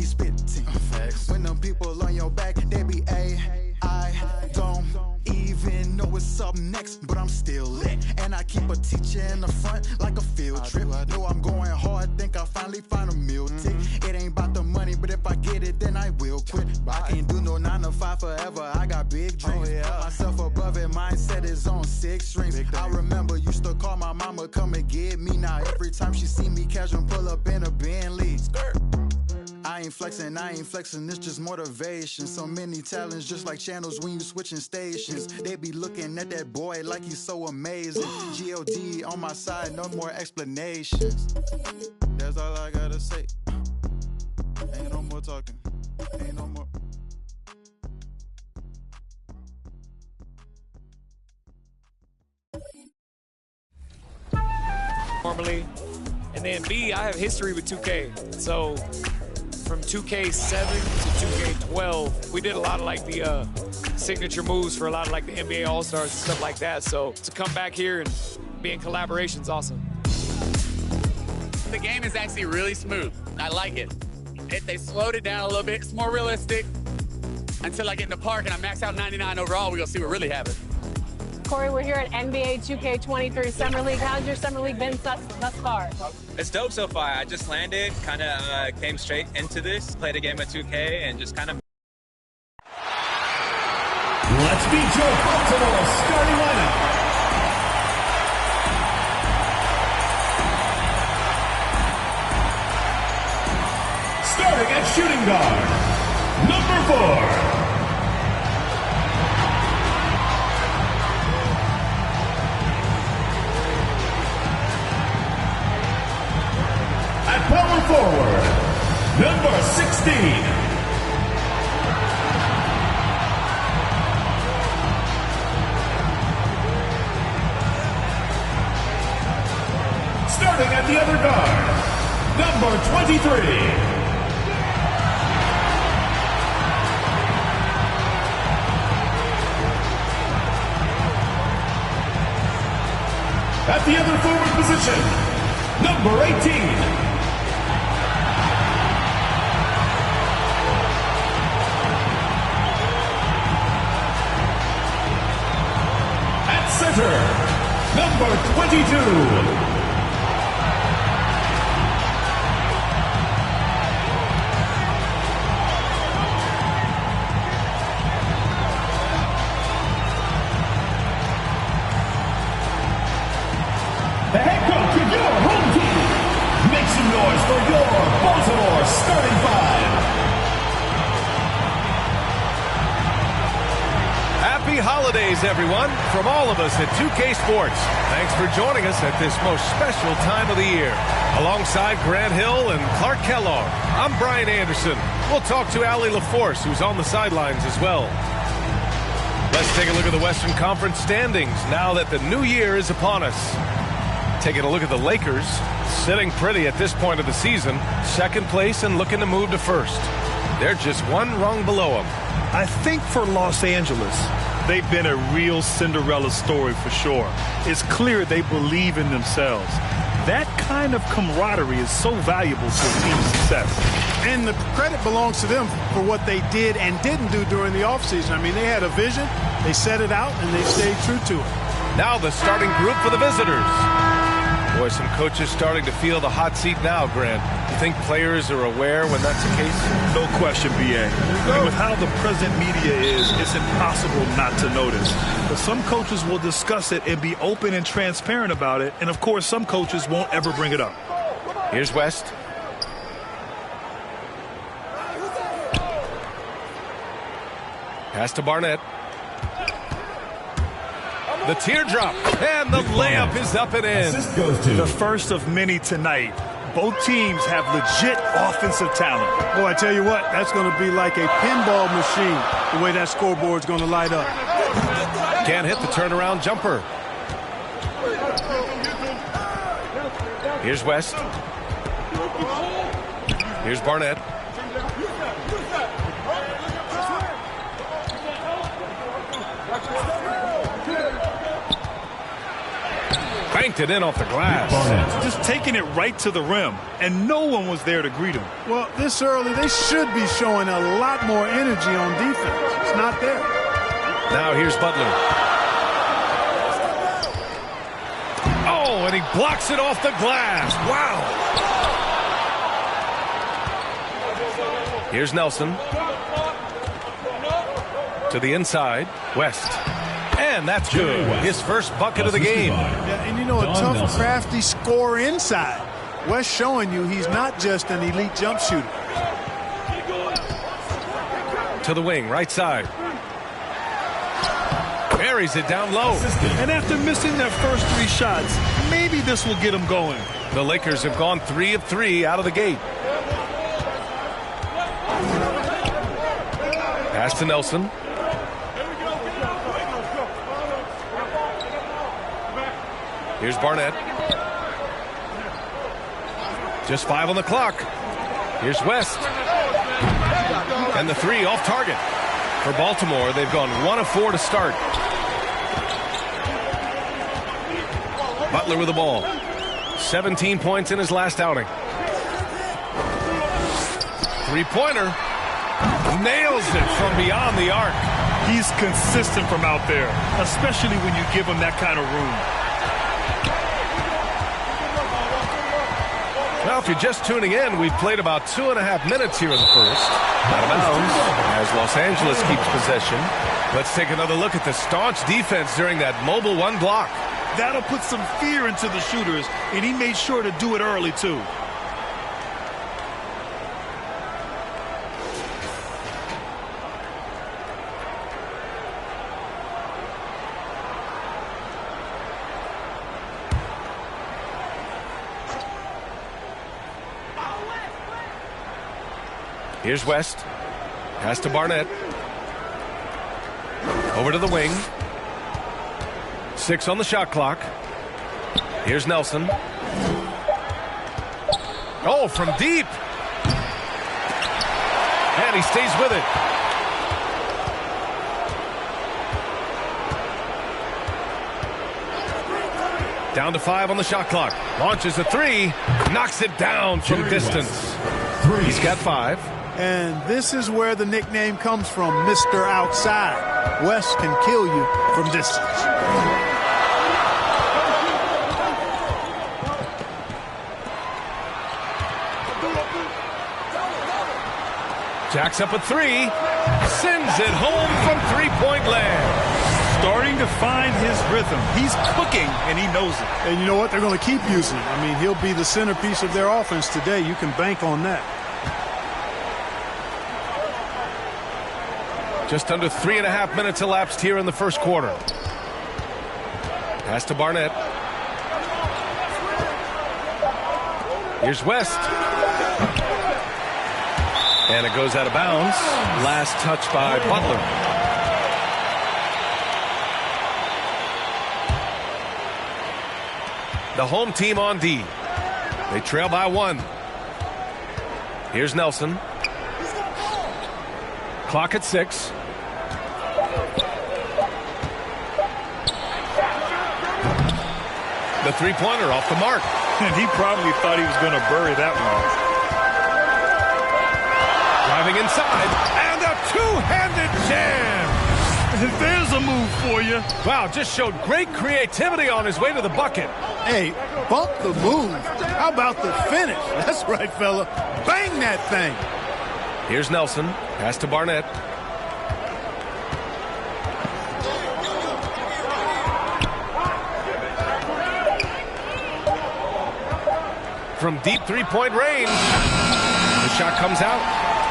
be spitting. When them people on your back, they be I don't even know what's up next, but I'm still lit. And I keep a teacher in the front like a field trip. Know I'm going hard, think I finally find a meal tick. It ain't about the money, but if I get it, then I will quit. I can't do no 9 to 5 forever, I got big dreams. Put myself above it, mindset is on 6 strings. I remember used to call my mama, come and get me. Now every time she see me, casual pull up in a Bentley. I ain't flexing, it's just motivation. So many talents, just like channels when you switching stations. They be looking at that boy like he's so amazing. G.O.D. on my side, no more explanations. That's all I gotta say. Ain't no more talking, ain't no more. Normally, and then B, I have history with 2K. So from 2K7 to 2K12, we did a lot of like the signature moves for a lot of like the NBA All-Stars and stuff like that. So to come back here and be in collaboration is awesome. The game is actually really smooth. I like it. They slowed it down a little bit. It's more realistic. Until I get in the park and I max out 99 overall, we're gonna see what really happens. Corey, we're here at NBA 2K23 Summer League. How's your Summer League been thus far? It's dope so far. I just landed, kind of came straight into this, played a game of 2K, and just kind of... Let's meet your Baltimore starting lineup. Starting at shooting guard, number 4. At power forward, number 16. Starting at the other guard, number 23. At the other forward position, number 18. Center, number 22. The head coach of your home team. Make some noise for your Baltimore starting 5. Happy holidays, everyone, from all of us at 2K Sports. Thanks for joining us at this most special time of the year. Alongside Grant Hill and Clark Kellogg, I'm Brian Anderson. We'll talk to Allie LaForce, who's on the sidelines as well. Let's take a look at the Western Conference standings now that the new year is upon us. Taking a look at the Lakers, sitting pretty at this point of the season, second place and looking to move to first. They're just one rung below them. I think for Los Angeles, they've been a real Cinderella story for sure. It's clear they believe in themselves. That kind of camaraderie is so valuable to a team's success. And the credit belongs to them for what they did and didn't do during the offseason. I mean, they had a vision, they set it out, and they stayed true to it. Now the starting group for the visitors. Boy, some coaches starting to feel the hot seat now, Grant. You think players are aware when that's the case? No question, BA. I mean, with how the present media is, it's impossible not to notice. But some coaches will discuss it and be open and transparent about it. And, of course, some coaches won't ever bring it up. Here's West. Pass to Barnett. The teardrop, and the layup is up and in. The first of many tonight. Both teams have legit offensive talent. Boy, I tell you what, that's going to be like a pinball machine, the way that scoreboard's going to light up. Can't hit the turnaround jumper. Here's West. Here's Barnett. banked it in off the glass. Just taking it right to the rim, and no one was there to greet him. Well, this early, they should be showing a lot more energy on defense. It's not there. Now here's Butler. Oh, and he blocks it off the glass. Wow. Here's Nelson. To the inside. West. And that's good. His first bucket of the game. Yeah, and you know, a tough, crafty scorer inside. West showing you he's not just an elite jump shooter. To the wing, right side. Buries it down low. And after missing their first 3 shots, maybe this will get them going. The Lakers have gone 3 of 3 out of the gate. Pass to Nelson. Here's Barnett. Just 5 on the clock. Here's West. And the 3 off target. For Baltimore, they've gone 1 of 4 to start. Butler with the ball. 17 points in his last outing. 3-pointer. Nails it from beyond the arc. He's consistent from out there, especially when you give him that kind of room. Well, if you're just tuning in, we've played about 2.5 minutes here in the first. Out of bounds as Los Angeles keeps possession. Let's take another look at the staunch defense during that mobile 1 block. That'll put some fear into the shooters, and he made sure to do it early, too. Here's West. Pass to Barnett. Over to the wing. 6 on the shot clock. Here's Nelson. Oh, from deep. And he stays with it. Down to 5 on the shot clock. Launches a 3. Knocks it down from distance. He's got 5. And this is where the nickname comes from, Mr. Outside. West can kill you from distance. Jacks up a 3. Sends it home from 3-point land. Starting to find his rhythm. He's cooking, and he knows it. And you know what? They're going to keep using him. I mean, he'll be the centerpiece of their offense today. You can bank on that. Just under 3.5 minutes elapsed here in the first quarter. Pass to Barnett. Here's West. And it goes out of bounds. Last touch by Butler. The home team on D. They trail by 1. Here's Nelson. Clock at 6. The 3-pointer off the mark. And he probably thought he was going to bury that one. Driving inside. And a 2-handed jam. There's a move for you. Wow, just showed great creativity on his way to the bucket. Hey, bump the move. How about the finish? That's right, fella. Bang that thing. Here's Nelson. Pass to Barnett. From deep 3-point range. The shot comes out.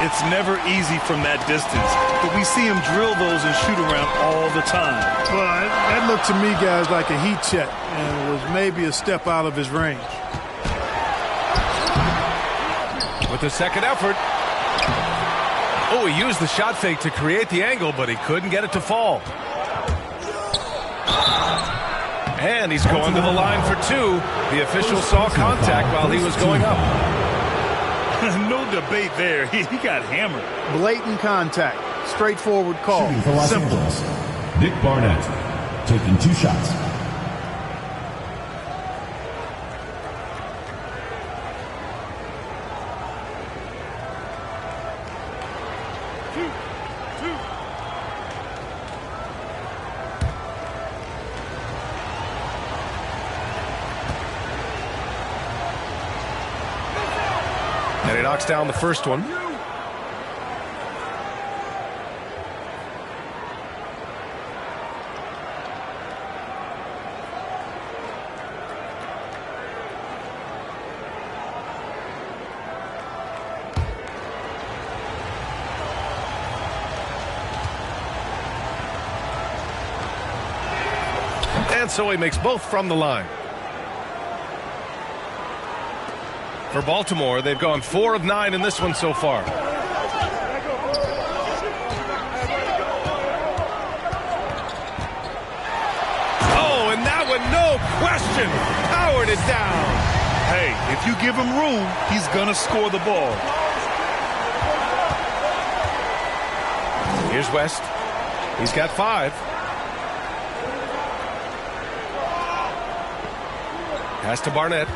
It's never easy from that distance, but we see him drill those and shoot around all the time. Well, that looked to me, guys, like a heat check, and it was maybe a step out of his range. With the second effort. Oh, he used the shot fake to create the angle, but he couldn't get it to fall. And he's going to the line for 2. The official saw contact while he was going up. No debate there. He got hammered. Blatant contact. Straightforward call. Shooting for Los Angeles, Nick Barnett, taking 2 shots. And he knocks down the first one. And so he makes both from the line. For Baltimore, they've gone 4 of 9 in this one so far. Oh, and that one, no question, powered it down. Hey, if you give him room, he's going to score the ball. Here's West. He's got 5. Pass to Barnett.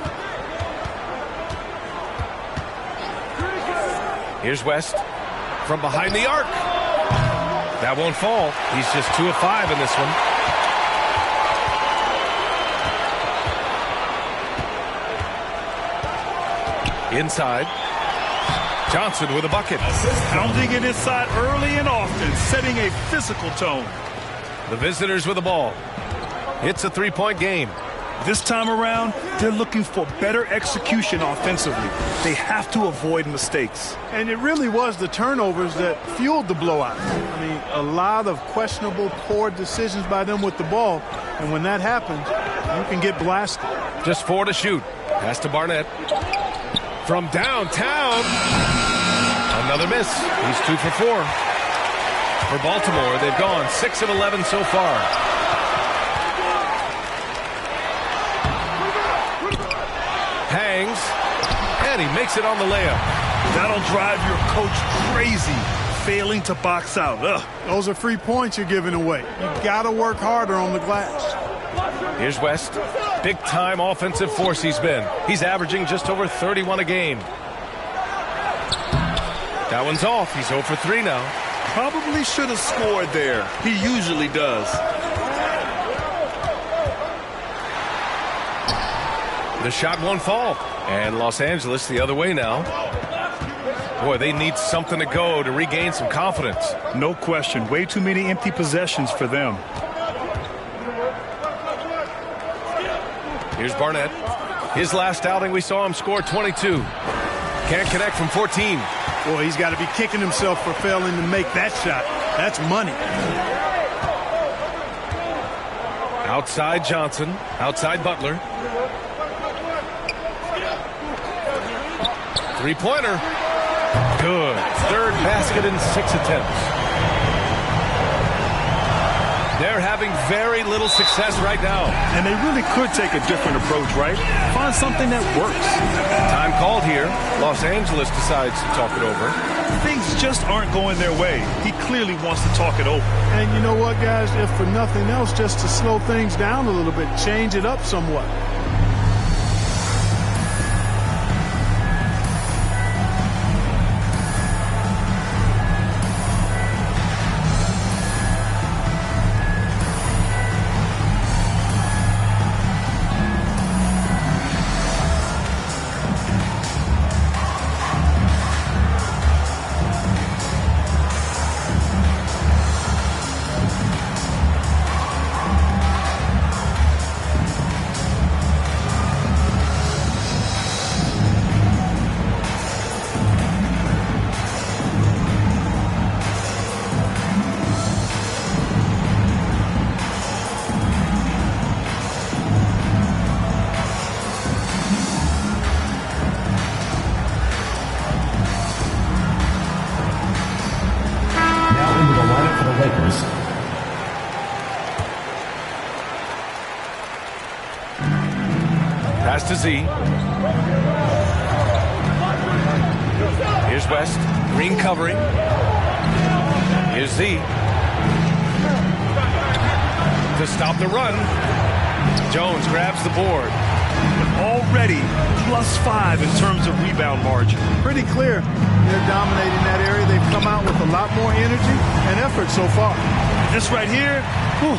Here's West from behind the arc. That won't fall. He's just 2 of 5 in this one. Inside. Johnson with a bucket. Pounding it inside early and often, setting a physical tone. The visitors with the ball. It's a 3-point game. This time around, they're looking for better execution offensively. They have to avoid mistakes. And it really was the turnovers that fueled the blowout. I mean, a lot of questionable, poor decisions by them with the ball. And when that happens, you can get blasted. Just 4 to shoot. Pass to Barnett. From downtown. Another miss. He's 2 for 4. For Baltimore, they've gone 6 of 11 so far. Hangs, and he makes it on the layup. That'll drive your coach crazy, failing to box out. Ugh. Those are free points you're giving away. You got to work harder on the glass. Here's West. Big-time offensive force he's been. He's averaging just over 31 a game. That one's off. He's 0 for 3 now. Probably should have scored there. He usually does. The shot won't fall. And Los Angeles the other way now. Boy, they need something to go to regain some confidence. No question. Way too many empty possessions for them. Here's Barnett. His last outing, we saw him score 22. Can't connect from 14. Boy, he's got to be kicking himself for failing to make that shot. That's money. Outside Johnson. Outside Butler. Three-pointer. Good. Third basket in 6 attempts. They're having very little success right now. And they really could take a different approach, right? Find something that works. Time called here. Los Angeles decides to talk it over. Things just aren't going their way. He clearly wants to talk it over. And you know what, guys? If for nothing else, just to slow things down a little bit, change it up somewhat. Pass to Z. Here's West. Green covering. Here's Z. To stop the run. Jones grabs the board. Already +5 in terms of rebound margin. Pretty clear. They're dominating that area. They've come out with a a lot more energy and effort so far. This right here, whew,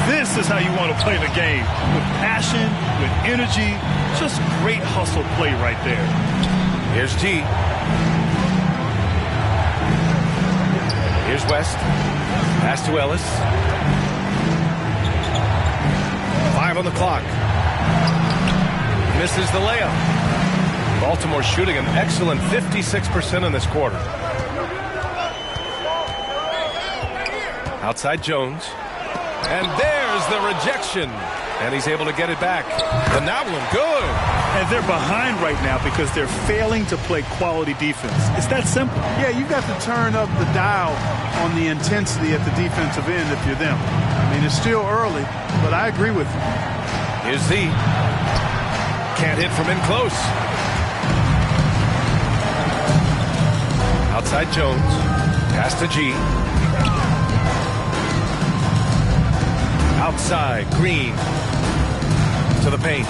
this is how you want to play the game. With passion, with energy, just great hustle play right there. Here's G. Here's West. Pass to Ellis. 5 on the clock. Misses the layup. Baltimore shooting an excellent 56% in this quarter. Outside Jones. And there's the rejection. And he's able to get it back. And that one, good. And they're behind right now because they're failing to play quality defense. It's that simple. Yeah, you've got to turn up the dial on the intensity at the defensive end if you're them. I mean, it's still early, but I agree with you. Here's Z. Can't hit from in close. Outside Jones. Pass to G. Outside Green. To the paint.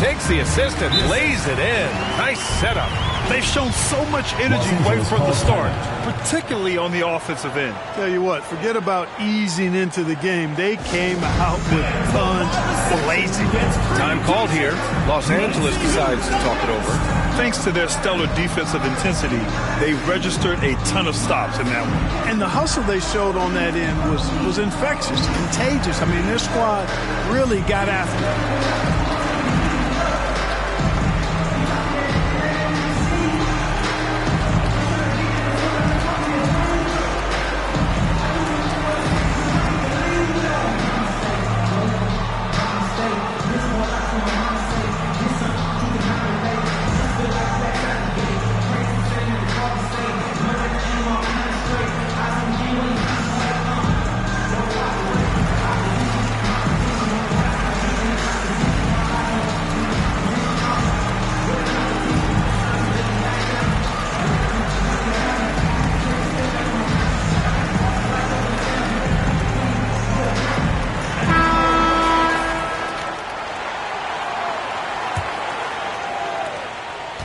Takes the assist and lays it in. Nice setup. They've shown so much energy right from the start, particularly on the offensive end. Tell you what, forget about easing into the game. They came out with guns blazing. Time called here. Los Angeles decides to talk it over. Thanks to their stellar defensive intensity, they registered a ton of stops in that one. And the hustle they showed on that end was infectious, contagious. I mean, their squad really got after it.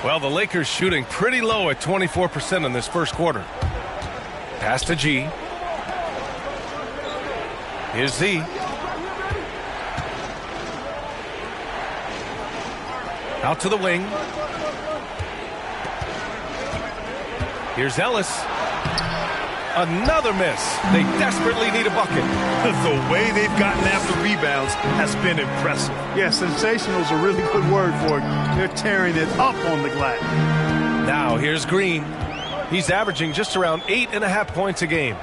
Well, the Lakers shooting pretty low at 24% in this first quarter. Pass to G. Here's Z. Out to the wing. Here's Ellis. Another miss. They desperately need a bucket. The way they've gotten after rebounds has been impressive. Yeah, sensational is a really good word for it. They're tearing it up on the glass. Now here's Green. He's averaging just around 8.5 points a game.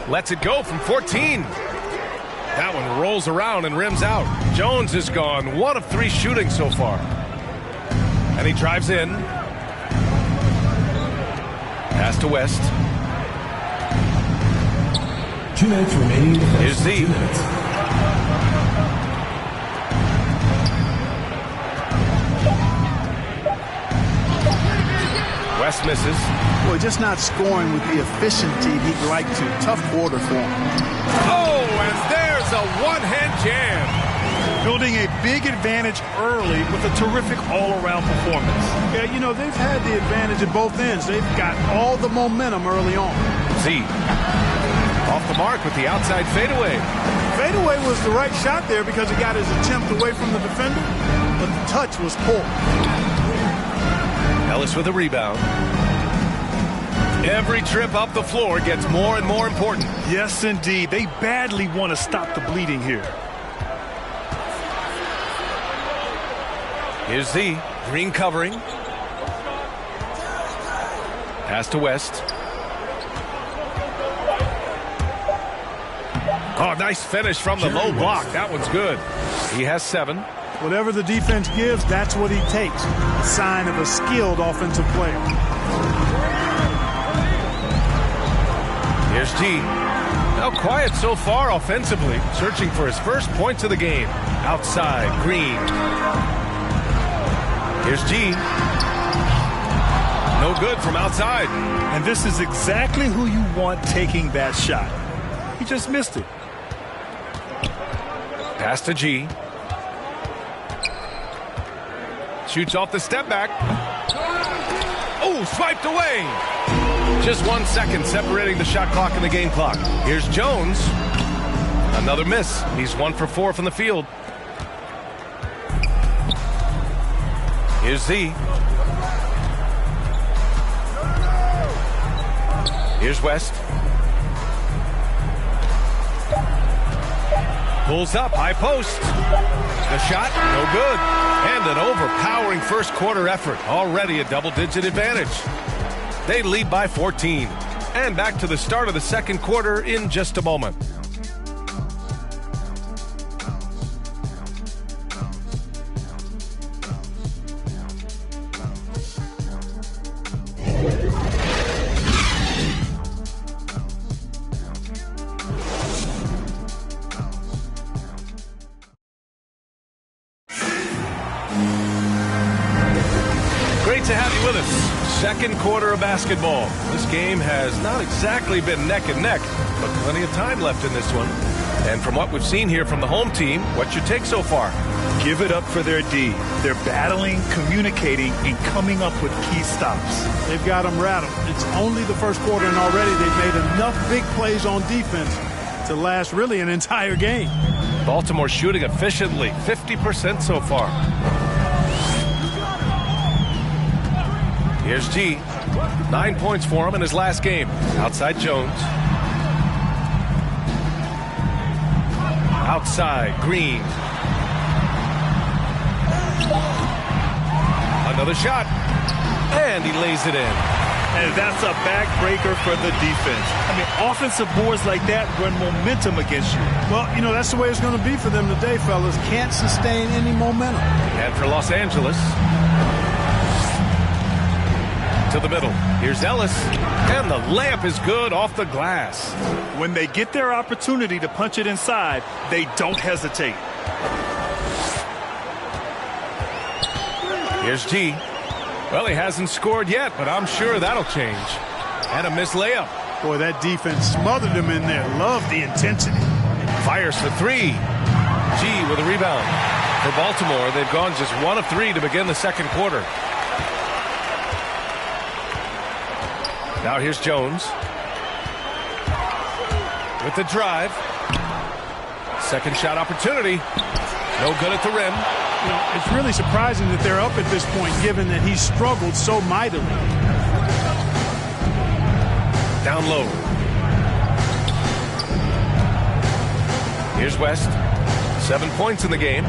Lets it go from 14. That one rolls around and rims out. Jones is gone. 1 of 3 shooting so far. And he drives in. Pass to West. 2 minutes remaining. Here's Z. 2 minutes. West misses. Boy, just not scoring with the efficiency he'd like to. Tough quarter for him. Oh, and there's a one-hand jam. Building a big advantage early with a terrific all-around performance. Yeah, you know, they've had the advantage at both ends. They've got all the momentum early on. Z. Off the mark with the outside fadeaway. Fadeaway was the right shot there because he got his attempt away from the defender, but the touch was poor. Ellis with a rebound. Every trip up the floor gets more and more important. Yes, indeed. They badly want to stop the bleeding here. Here's Z. Green covering. Pass to West. Oh, nice finish from the low block. That one's good. He has 7. Whatever the defense gives, that's what he takes. A sign of a skilled offensive player. Here's G. Now quiet so far offensively. Searching for his first points of the game. Outside, Green. Here's G. No good from outside. And this is exactly who you want taking that shot. He just missed it. Pass to G. Shoots off the step back. Oh, swiped away. Just 1 second separating the shot clock and the game clock. Here's Jones. Another miss. He's 1 for 4 from the field. Here's Z. Here's West. Pulls up, high post. The shot, no good. And an overpowering first quarter effort. Already a double-digit advantage. They lead by 14. And back to the start of the second quarter in just a moment. Great to have you with us. Second quarter of basketball. This game has not exactly been neck and neck, but plenty of time left in this one. And from what we've seen here from the home team, what's your take so far? Give it up for their D. They're battling, communicating, and coming up with key stops. They've got them rattled. It's only the first quarter, and already they've made enough big plays on defense to last really an entire game. Baltimore shooting efficiently, 50% so far. Here's G. 9 points for him in his last game. Outside Jones. Outside Green. Another shot. And he lays it in. And that's a backbreaker for the defense. I mean, offensive boards like that run momentum against you. Well, you know, that's the way it's going to be for them today, fellas. Can't sustain any momentum. And for Los Angeles, to the middle. Here's Ellis. And the layup is good off the glass. When they get their opportunity to punch it inside, they don't hesitate. Here's G. Well, he hasn't scored yet, but I'm sure that'll change. And a missed layup. Boy, that defense smothered him in there. Love the intensity. Fires for three. G with a rebound. For Baltimore, they've gone just 1 of 3 to begin the second quarter. Now here's Jones. With the drive. Second shot opportunity. No good at the rim. You know, it's really surprising that they're up at this point, given that he's struggled so mightily. Down low. Here's West. 7 points in the game.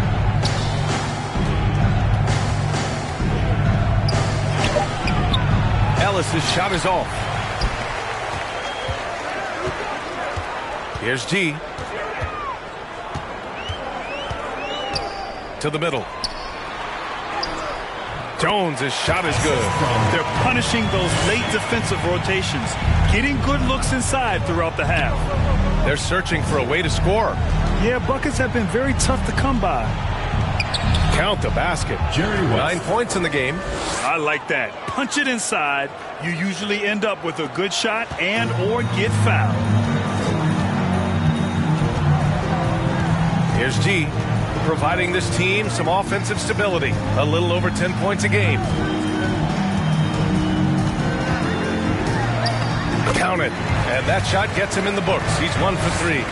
Ellis's shot is off. Here's G. To the middle. Jones' shot is good. They're punishing those late defensive rotations, getting good looks inside throughout the half. They're searching for a way to score. Yeah, buckets have been very tough to come by. Count the basket. 9 points in the game. I like that. Punch it inside. You usually end up with a good shot and or get fouled. Here's G. Providing this team some offensive stability. A little over 10 points a game. Count it. And that shot gets him in the books. He's 1 for 3.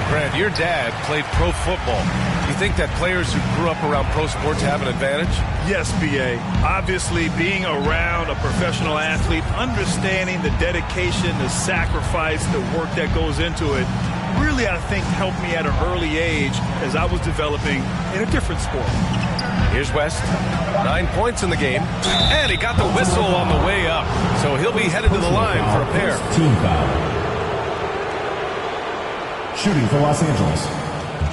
Grant, your dad played pro football. You think that players who grew up around pro sports have an advantage? Yes, B.A. Obviously, being around a professional athlete, understanding the dedication, the sacrifice, the work that goes into it, really, I think, helped me at an early age as I was developing in a different sport. Here's West. 9 points in the game. And he got the whistle on the way up. So he'll be headed to the line for a pair. Team foul. Shooting for Los Angeles,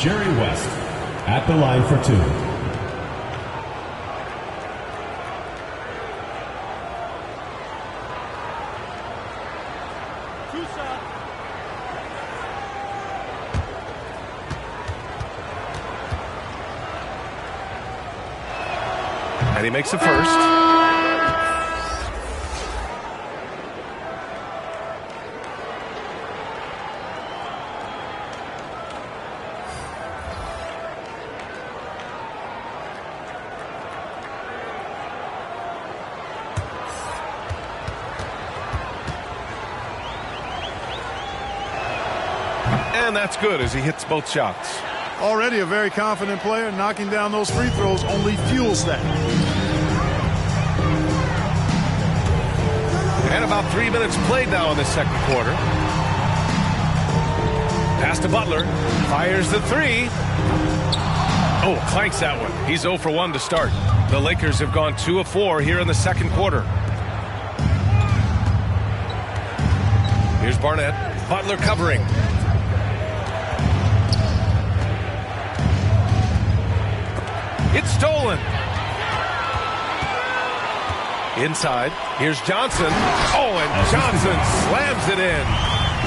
Jerry West at the line for 2. And he makes the first. And that's good as he hits both shots. Already a very confident player. Knocking down those free throws only fuels that. And about 3 minutes played now in the second quarter. Pass to Butler. Fires the three. Oh, clanks that one. He's 0 for 1 to start. The Lakers have gone 2 of 4 here in the second quarter. Here's Barnett. Butler covering. It's stolen. Inside. Here's Johnson. Oh, and Johnson slams it in.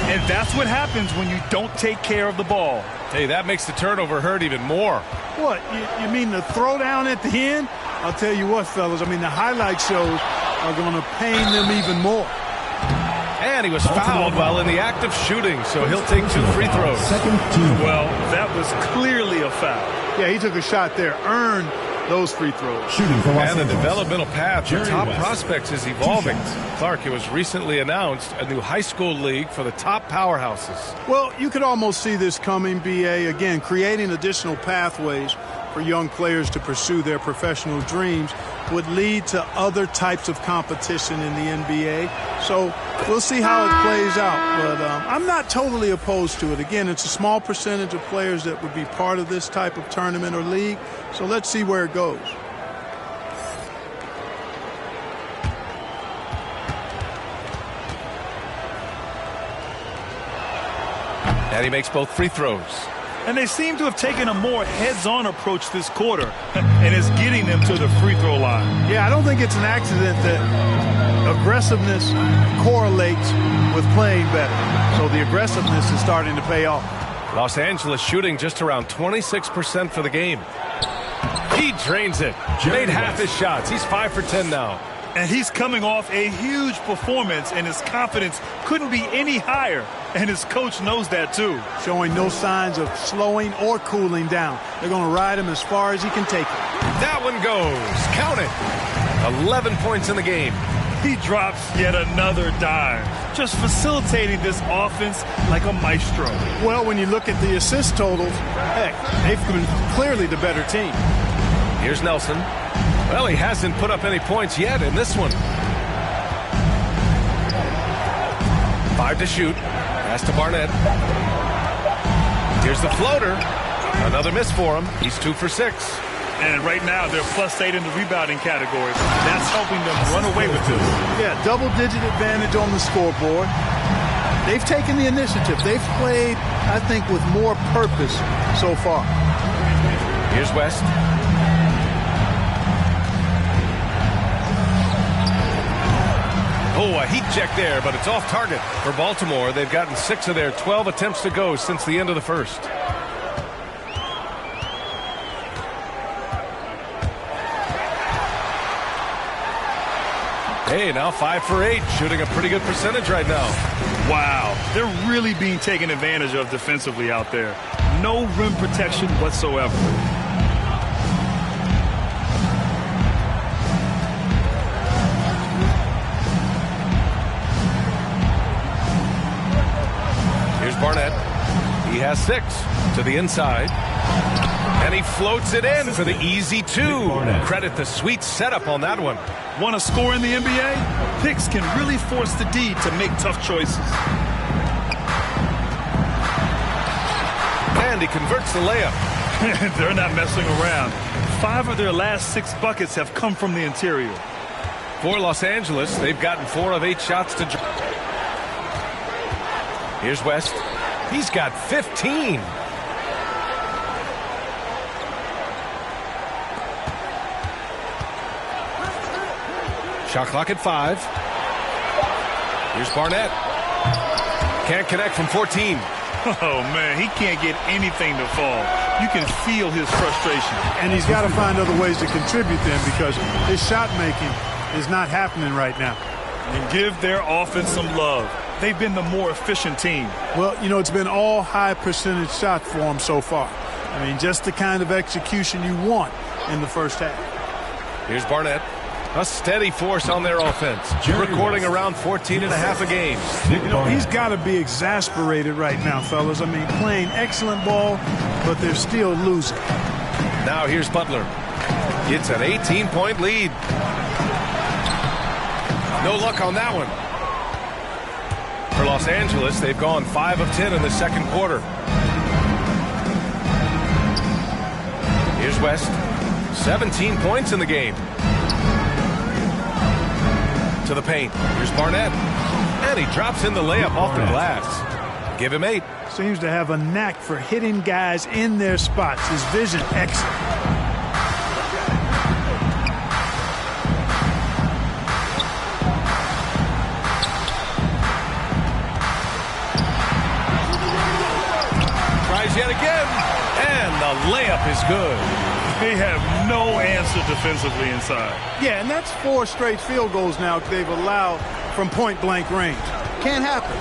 And that's what happens when you don't take care of the ball. Hey, that makes the turnover hurt even more. What, you mean the throwdown at the end? I'll tell you what, fellas, I mean, the highlight shows are going to pain them even more. And he was fouled while in the act of shooting, so he'll take 2 free throws. Well, that was clearly a foul. Yeah, he took a shot there, earned those free throws. And the developmental path for top prospects is evolving. Clark, it was recently announced a new high school league for the top powerhouses. Well, you could almost see this coming, BA, again, creating additional pathways for young players to pursue their professional dreams would lead to other types of competition in the NBA. So we'll see how it plays out. But I'm not totally opposed to it. Again, it's a small percentage of players that would be part of this type of tournament or league. So let's see where it goes. And he makes both free throws. And they seem to have taken a more heads-on approach this quarter, and it's getting them to the free throw line. Yeah, I don't think it's an accident that aggressiveness correlates with playing better. So the aggressiveness is starting to pay off. Los Angeles shooting just around 26% for the game. He drains it. Made half his shots. He's 5 for 10 now. And he's coming off a huge performance, and his confidence couldn't be any higher. And his coach knows that, too. Showing no signs of slowing or cooling down. They're going to ride him as far as he can take it. That one goes. Count it. 11 points in the game. He drops yet another dime, just facilitating this offense like a maestro. Well, when you look at the assist totals, heck, they've been clearly the better team. Here's Nelson. Well, he hasn't put up any points yet in this one. 5 to shoot. Pass to Barnett. Here's the floater. Another miss for him. He's 2 for 6. And right now, they're +8 in the rebounding category. That's helping them run away with this. Yeah, double-digit advantage on the scoreboard. They've taken the initiative. They've played, I think, with more purpose so far. Here's West. Oh, a heat check there, but it's off target. For Baltimore, they've gotten 6 of their 12 attempts to go since the end of the first. Hey, now 5 for 8, shooting a pretty good percentage right now. Wow, they're really being taken advantage of defensively out there. No rim protection whatsoever. Here's Barnett. He has 6 to the inside. And he floats it in for the easy 2. Credit the sweet setup on that one. Want to score in the NBA? Picks can really force the D to make tough choices. And he converts the layup. They're not messing around. 5 of their last 6 buckets have come from the interior. For Los Angeles, they've gotten 4 of 8 shots to... Here's West. He's got 15. Shot clock at 5. Here's Barnett. Can't connect from 14. Oh, man, he can't get anything to fall. You can feel his frustration. And he's got to find other ways to contribute then because his shot making is not happening right now. And give their offense some love. They've been the more efficient team. Well, you know, it's been all high percentage shots for him so far. I mean, just the kind of execution you want in the first half. Here's Barnett. A steady force on their offense, recording around 14.5 a game. You know, he's got to be exasperated right now, fellas. I mean, playing excellent ball, but they're still losing. Now here's Butler. It's an 18-point lead. No luck on that one. For Los Angeles, they've gone 5 of 10 in the second quarter. Here's West. 17 points in the game. To the paint. Here's Barnett. And he drops in the layup off the glass. Give him 8. Seems to have a knack for hitting guys in their spots. His vision excellent. Tries yet again. And the layup is good. They have no answer defensively inside. Yeah, and that's 4 straight field goals now they've allowed from point-blank range. Can't happen.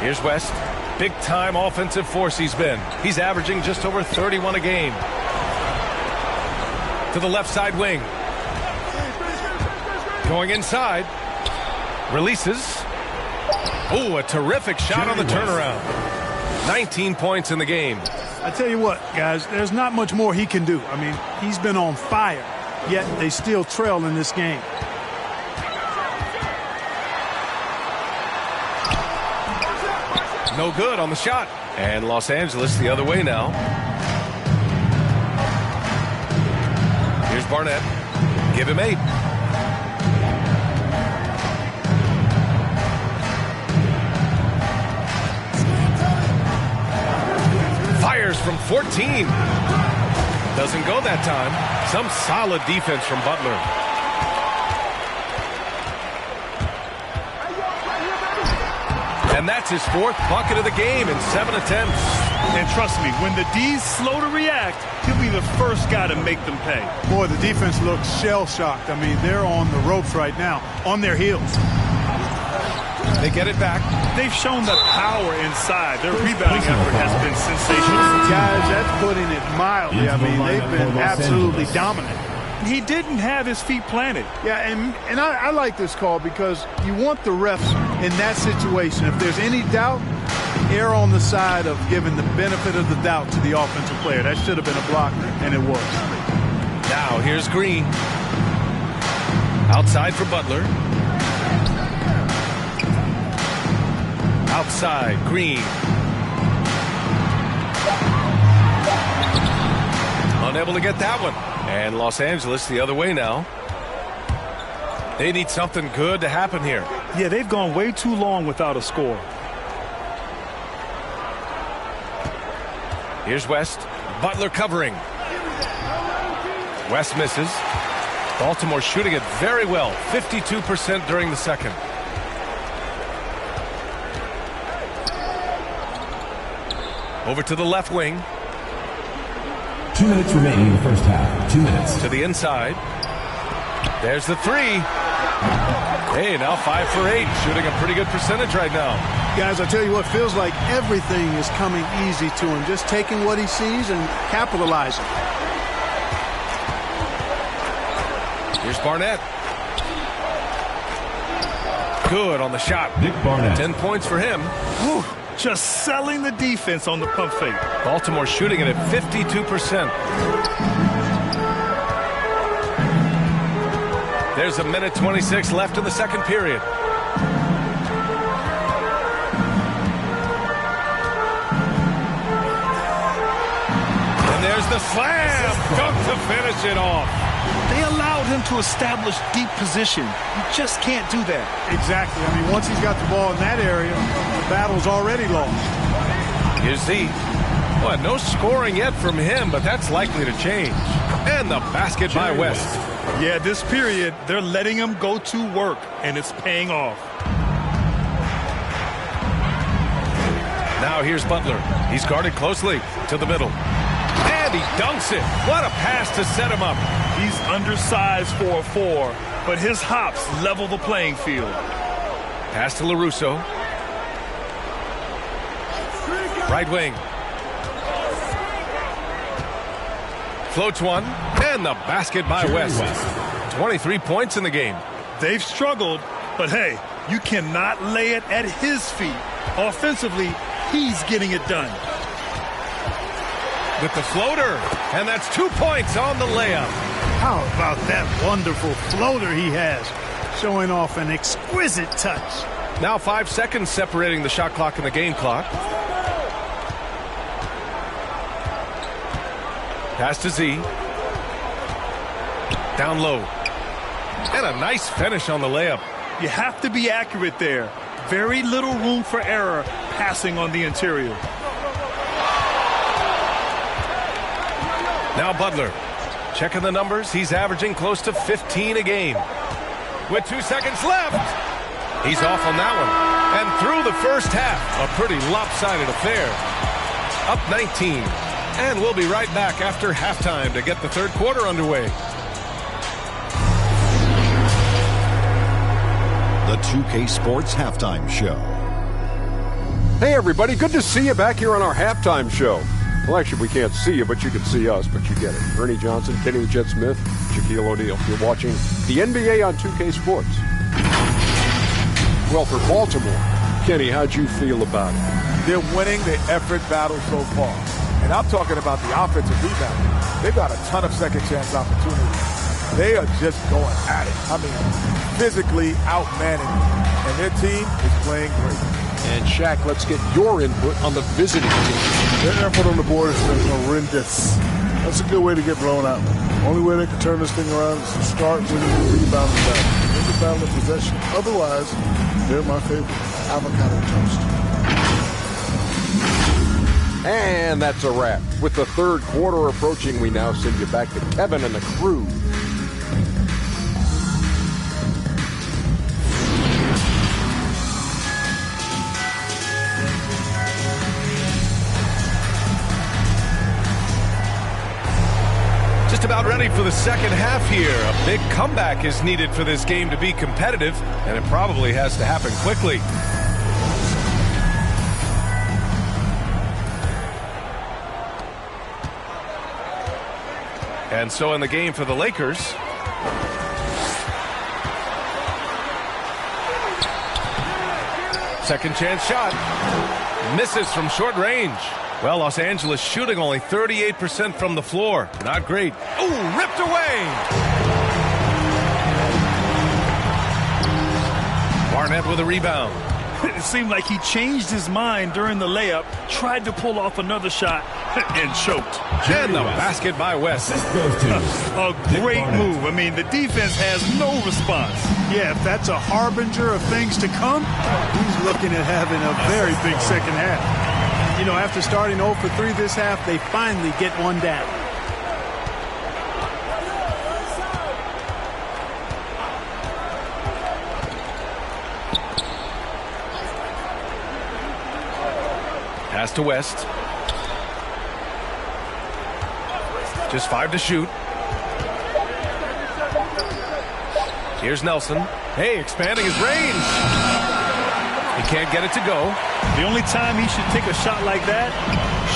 Here's West. Big-time offensive force he's been. He's averaging just over 31 a game. To the left side wing. Going inside. Releases. Oh, a terrific shot on the turnaround. 19 points in the game. I tell you what, guys, there's not much more he can do. I mean, he's been on fire, yet they still trail in this game. No good on the shot. And Los Angeles the other way now. Here's Barnett. Give him 8. Fires from 14. Doesn't go that time. Some solid defense from Butler. And that's his 4th bucket of the game in 7 attempts. And trust me, when the D's slow to react, he'll be the first guy to make them pay. Boy, the defense looks shell-shocked. I mean, they're on the ropes right now, on their heels. They get it back. They've shown the power inside. Their rebounding effort has been sensational. Guys, that's putting it mildly. I mean, they've been absolutely dominant. He didn't have his feet planted. Yeah, and I like this call because you want the refs in that situation. If there's any doubt, err on the side of giving the benefit of the doubt to the offensive player. That should have been a block, and it was. Now here's Green. Outside for Butler. Outside, Green. Unable to get that one. And Los Angeles the other way now. They need something good to happen here. Yeah, they've gone way too long without a score. Here's West. Butler covering. West misses. Baltimore shooting it very well. 52% during the second. Over to the left wing. 2 minutes remaining in the first half. 2 minutes. To the inside. There's the 3. Hey, now 5 for 8. Shooting a pretty good percentage right now. Guys, I tell you what, feels like everything is coming easy to him. Just taking what he sees and capitalizing. Here's Barnett. Good on the shot. Nick Barnett. 10 points for him. Whew. Just selling the defense on the pump fake. Baltimore shooting it at 52%. There's a minute 26 left in the second period. And there's the slam. Dunk to finish it off. They allowed him to establish deep position. You just can't do that. Exactly. I mean, once he's got the ball in that area, the battle's already lost. Here's Z. Well, no scoring yet from him, but that's likely to change. And the basket by West. Yeah, this period, they're letting him go to work, and it's paying off. Now here's Butler. He's guarded closely to the middle. And he dunks it. What a pass to set him up. He's undersized for a 4, but his hops level the playing field. Pass to LaRusso. Right wing. Floats one. And the basket by West. 23 points in the game. They've struggled, but hey, you cannot lay it at his feet. Offensively, he's getting it done. With the floater, and that's 2 points on the layup. How about that wonderful floater he has, showing off an exquisite touch. Now 5 seconds separating the shot clock and the game clock. Pass to Z. Down low. And a nice finish on the layup. You have to be accurate there. Very little room for error passing on the interior. Now Butler. Checking the numbers. He's averaging close to 15 a game. With 2 seconds left. He's off on that one. And through the first half, a pretty lopsided affair. Up 19. And we'll be right back after halftime to get the third quarter underway. The 2K Sports Halftime Show. Hey, everybody. Good to see you back here on our halftime show. Well, actually, we can't see you, but you can see us, but you get it. Ernie Johnson, Kenny the Jet Smith, Shaquille O'Neal. You're watching the NBA on 2K Sports. Well, for Baltimore, Kenny, how'd you feel about it? They're winning the effort battle so far. And I'm talking about the offensive rebound. They've got a ton of second chance opportunities. They are just going at it. I mean, physically outmanning them. And their team is playing great. And Shaq, let's get your input on the visiting team. Their effort on the board has been horrendous. That's a good way to get blown out. Only way they can turn this thing around is to start winning the rebound and battle. Win the battle of possession. Otherwise, they're my favorite. Avocado toast. And that's a wrap. With the third quarter approaching, we now send you back to Kevin and the crew. Just about ready for the second half here. A big comeback is needed for this game to be competitive, and it probably has to happen quickly. And so in the game for the Lakers, second chance shot, misses from short range. Well, Los Angeles shooting only 38% from the floor. Not great. Ooh, ripped away. Barnett with a rebound. It seemed like he changed his mind during the layup, tried to pull off another shot, and choked. And the basket by West. A great move. I mean, the defense has no response. Yeah, if that's a harbinger of things to come, he's looking at having a very big second half. You know, after starting 0 for 3 this half, they finally get one down. Pass to West. Just 5 to shoot. Here's Nelson. Hey, expanding his range. He can't get it to go. The only time he should take a shot like that,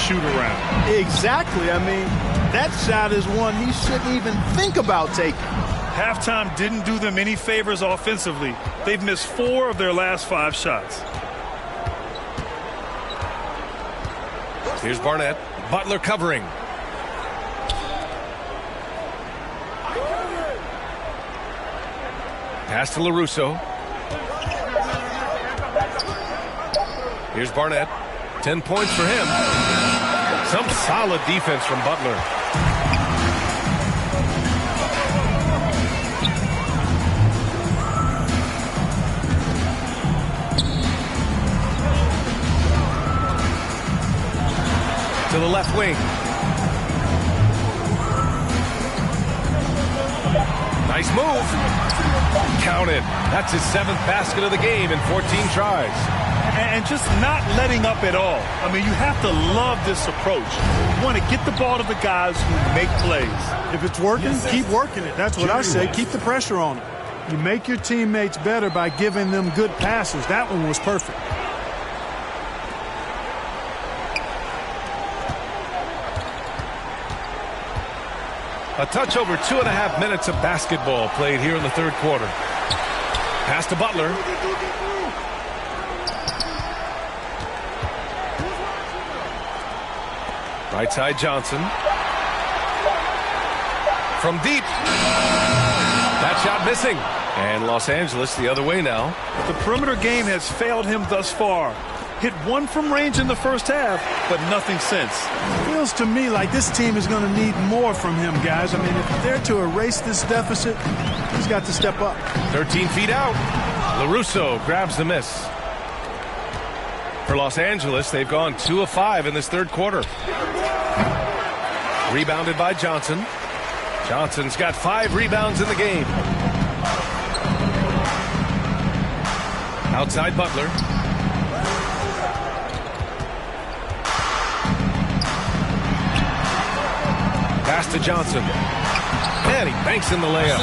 shoot around. Exactly. I mean, that shot is one he shouldn't even think about taking. Halftime didn't do them any favors offensively. They've missed 4 of their last 5 shots. Here's Barnett. Butler covering. Pass to LaRusso. Here's Barnett. 10 points for him. Some solid defense from Butler. To the left wing. Nice move. Counted. That's his 7th basket of the game in 14 tries. And just not letting up at all. I mean, you have to love this approach. You want to get the ball to the guys who make plays. If it's working, keep working it. That's what I say. Keep the pressure on them. You make your teammates better by giving them good passes. That one was perfect. A touch over 2.5 minutes of basketball played here in the third quarter. Pass to Butler. Right side Johnson. From deep. That shot missing. And Los Angeles the other way now. The perimeter game has failed him thus far. Hit one from range in the first half, but nothing since. Feels to me like this team is going to need more from him, guys. I mean, if they're to erase this deficit, he's got to step up. 13 feet out. LaRusso grabs the miss. For Los Angeles, they've gone 2 of 5 in this third quarter. Rebounded by Johnson. Johnson's got 5 rebounds in the game. Outside Butler. Pass to Johnson. And he banks in the layup.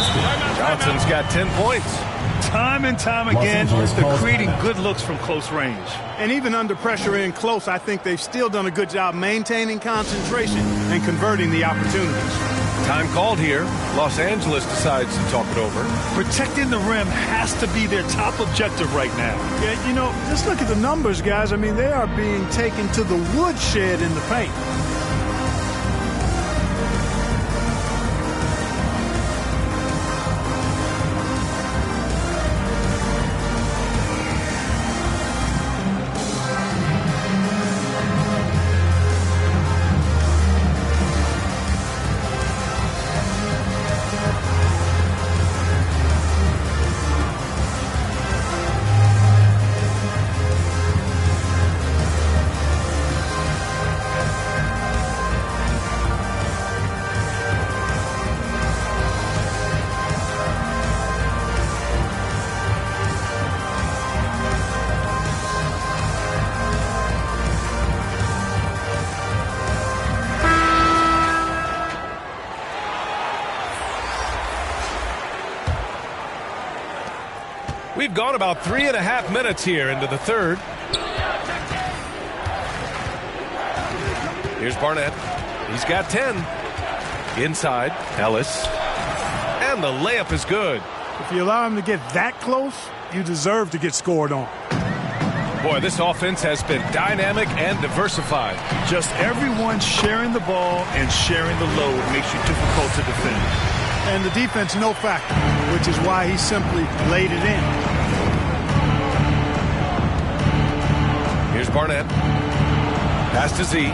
Johnson's got 10 points. Time and time again, they're creating good looks from close range. And even under pressure in close, I think they've still done a good job maintaining concentration and converting the opportunities. Time called here. Los Angeles decides to talk it over. Protecting the rim has to be their top objective right now. Yeah, you know, just look at the numbers, guys. I mean, they are being taken to the woodshed in the paint. We've gone about 3.5 minutes here into the third. Here's Barnett. He's got 10. Inside, Ellis. And the layup is good. If you allow him to get that close, you deserve to get scored on. Boy, this offense has been dynamic and diversified. Just everyone sharing the ball and sharing the load makes you difficult to defend. And the defense, no factor, which is why he simply laid it in. Here's Barnett. Pass to Z.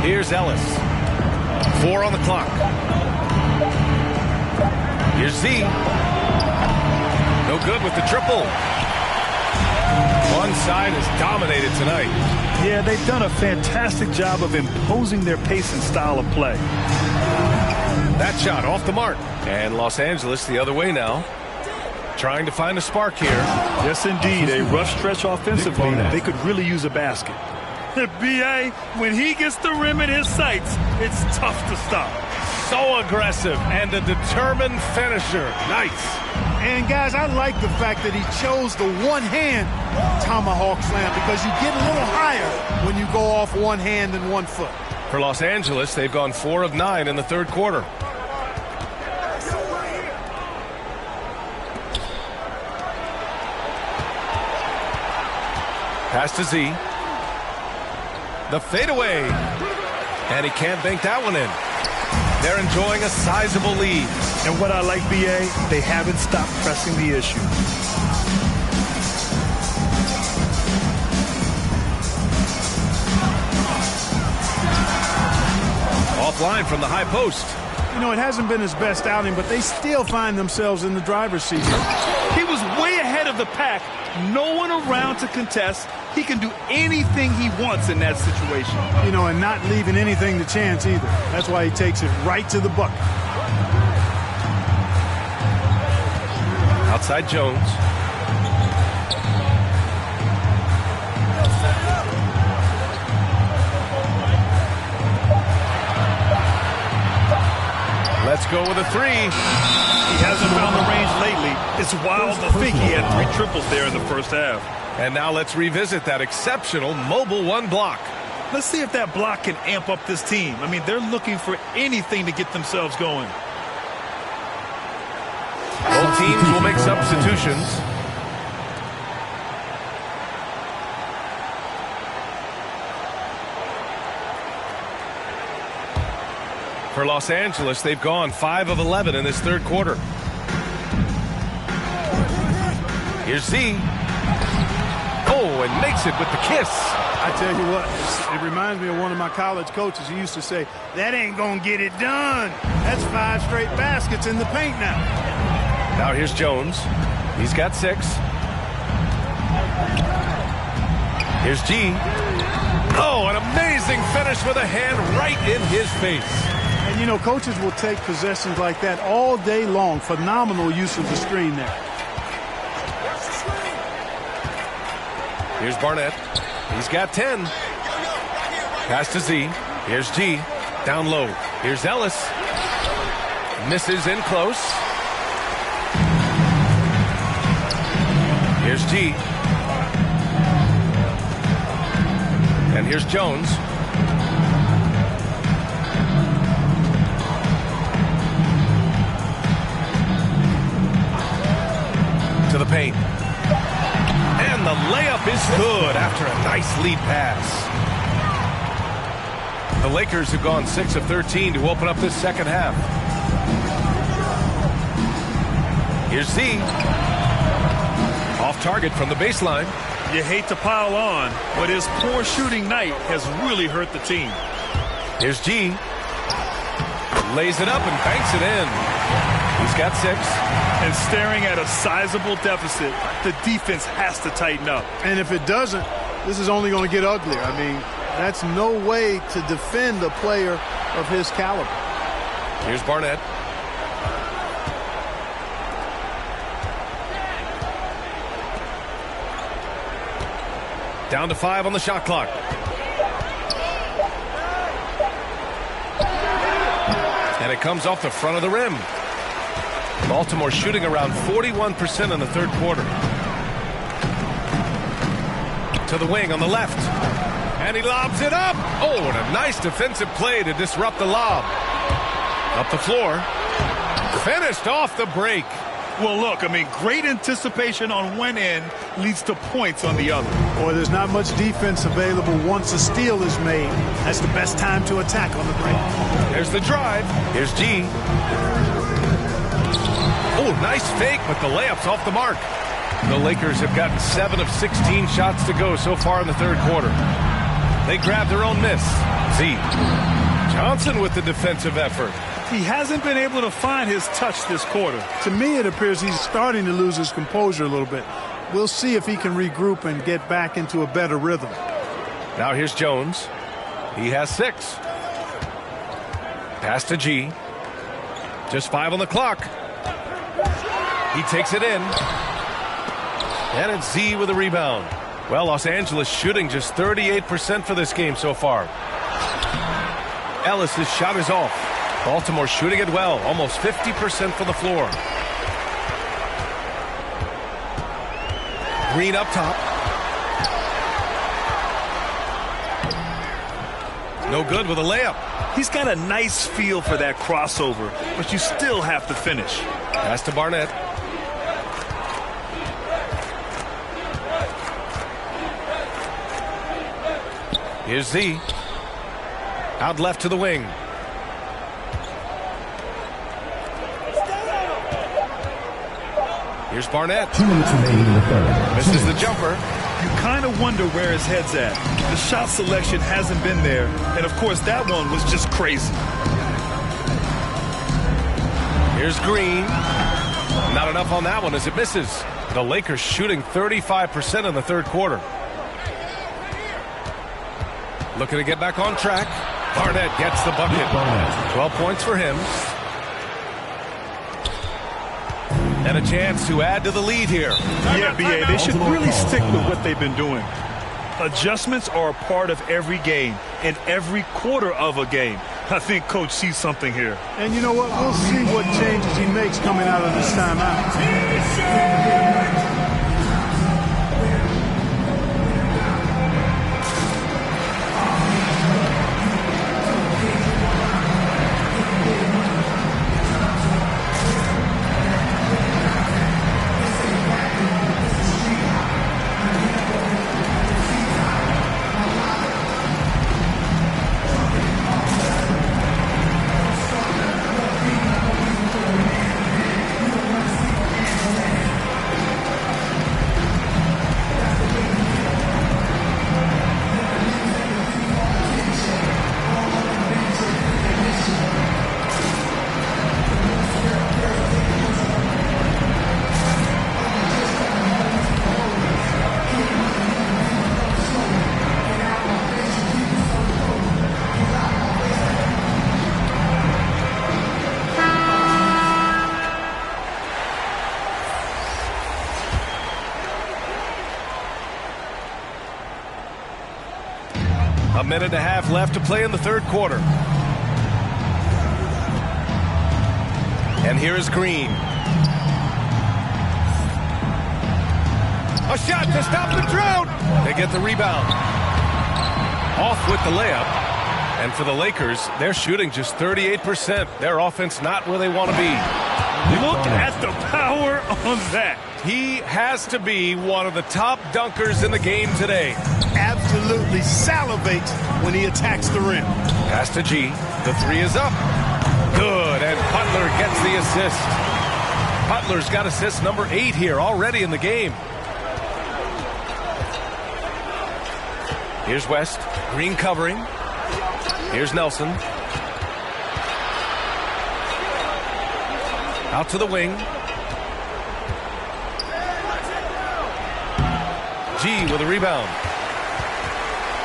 Here's Ellis. 4 on the clock. Here's Z. No good with the triple. One side is dominated tonight. Yeah, they've done a fantastic job of imposing their pace and style of play. That shot off the mark. And Los Angeles the other way now. Trying to find a spark here. Yes, indeed. A rough stretch offensively. They could really use a basket. B.A., when he gets the rim in his sights, it's tough to stop. So aggressive and a determined finisher. Nice. And, guys, I like the fact that he chose the one-hand tomahawk slam because you get a little higher when you go off one hand and 1 foot. For Los Angeles, they've gone 4 of 9 in the third quarter. Pass to Z. The fadeaway. And he can't bank that one in. They're enjoying a sizable lead. And what I like, B.A., they haven't stopped pressing the issue. Offline from the high post. You know, it hasn't been his best outing, but they still find themselves in the driver's seat. He was way ahead of the pack. No one around to contest. He can do anything he wants in that situation. You know, and not leaving anything to chance either. That's why he takes it right to the bucket. Outside Jones. Let's go with a 3. He hasn't found the range lately. It's wild to think he had 3 triples there in the first half. And now let's revisit that exceptional mobile one block. Let's see if that block can amp up this team. I mean, they're looking for anything to get themselves going. Both teams will make substitutions. For Los Angeles, they've gone 5 of 11 in this third quarter. Here's Z. Oh, and makes it with the kiss. I tell you what, it reminds me of one of my college coaches. He used to say, that ain't going to get it done. That's 5 straight baskets in the paint now. Now here's Jones. He's got 6. Here's G. Oh, an amazing finish with a hand right in his face. And, you know, coaches will take possessions like that all day long. Phenomenal use of the screen there. Here's Barnett. He's got 10. Pass to Z. Here's G. Down low. Here's Ellis. Misses in close. Here's G. And here's Jones. To the paint. And the layup is good after a nice lead pass. The Lakers have gone 6 of 13 to open up this second half. Here's Z. Off target from the baseline. You hate to pile on, but his poor shooting night has really hurt the team. Here's G. Lays it up and banks it in. He's got 6. And staring at a sizable deficit, the defense has to tighten up. And if it doesn't, this is only going to get uglier. I mean, that's no way to defend a player of his caliber. Here's Barnett. Down to 5 on the shot clock. And it comes off the front of the rim. Baltimore shooting around 41% in the third quarter. To the wing on the left. And he lobs it up. Oh, and a nice defensive play to disrupt the lob. Up the floor. Finished off the break. Well, look, I mean, great anticipation on one end leads to points on the other. Boy, there's not much defense available once a steal is made. That's the best time to attack on the break. There's the drive. Here's G. Oh, nice fake, but the layup's off the mark. The Lakers have gotten 7 of 16 shots to go so far in the third quarter. They grab their own miss. Z. Johnson with the defensive effort. He hasn't been able to find his touch this quarter. To me, it appears he's starting to lose his composure a little bit. We'll see if he can regroup and get back into a better rhythm. Now here's Jones. He has 6. Pass to G. Just 5 on the clock. He takes it in. And it's Z with a rebound. Well, Los Angeles shooting just 38% for this game so far. Ellis' shot is off. Baltimore shooting it well, almost 50% from the floor. Green up top. No good with a layup. He's got a nice feel for that crossover, but you still have to finish. Pass to Barnett. Here's Z. Out left to the wing. Here's Barnett. 2 minutes remaining in the third. Misses the jumper. You kind of wonder where his head's at. The shot selection hasn't been there, and of course that one was just crazy. Here's Green. Not enough on that one as it misses. The Lakers shooting 35% in the third quarter. Looking to get back on track. Barnett gets the bucket. 12 points for him. And a chance to add to the lead here. Yeah, BA, they should really stick with what they've been doing. Adjustments are a part of every game and every quarter of a game. I think Coach sees something here. And you know what? We'll see what changes he makes coming out of this timeout. minute and a half left to play in the third quarter. And here is Green. A shot to stop the drought. They get the rebound. Off with the layup. And for the Lakers, they're shooting just 38%. Their offense not where they want to be. Look at the power on that. He has to be one of the top dunkers in the game today. Absolutely salivates when he attacks the rim. Pass to G. The three is up. Good, and Butler gets the assist. Butler's got assist number 8 here already in the game. Here's West. Green covering. Here's Nelson. Out to the wing. G with a rebound.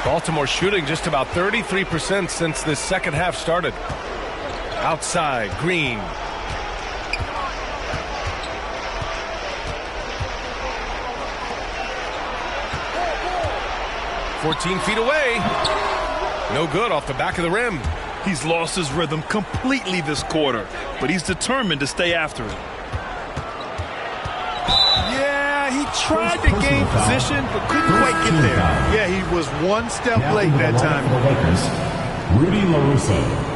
Baltimore shooting just about 33% since this second half started. Outside, Green. "14 feet away. No good off the back of the rim." He's lost his rhythm completely this quarter, but he's determined to stay after it. Yeah, he tried to gain position, but couldn't quite get there. Yeah, he was one step late that time. Rudy LaRusso.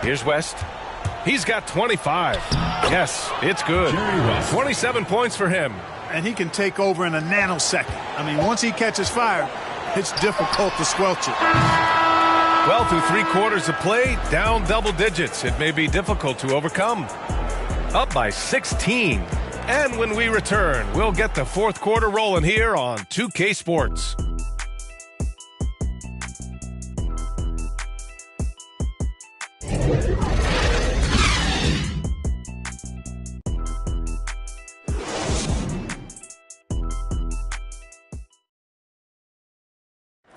Here's West. He's got 25. Yes, it's good. 27 points for him. And he can take over in a nanosecond. I mean, once he catches fire, it's difficult to squelch it. Well, through 3 quarters of play, down double digits. It may be difficult to overcome. Up by 16. And when we return, we'll get the fourth quarter rolling here on 2K Sports.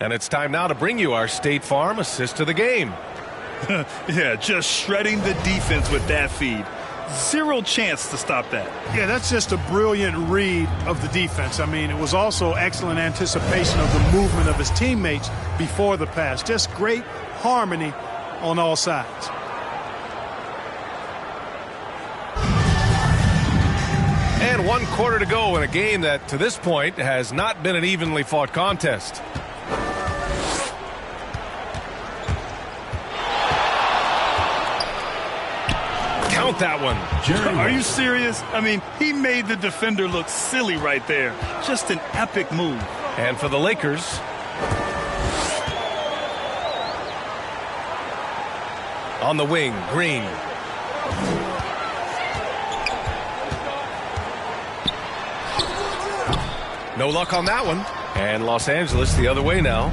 And it's time now to bring you our State Farm assist of the game. Yeah, just shredding the defense with that feed. Zero chance to stop that. Yeah, that's just a brilliant read of the defense. I mean, it was also excellent anticipation of the movement of his teammates before the pass. Just great harmony on all sides. And 1 quarter to go in a game that, to this point, has not been an evenly fought contest. Count that one. Are you serious? I mean, he made the defender look silly right there. Just an epic move. And for the Lakers, on the wing, Green. No luck on that one. And Los Angeles the other way now.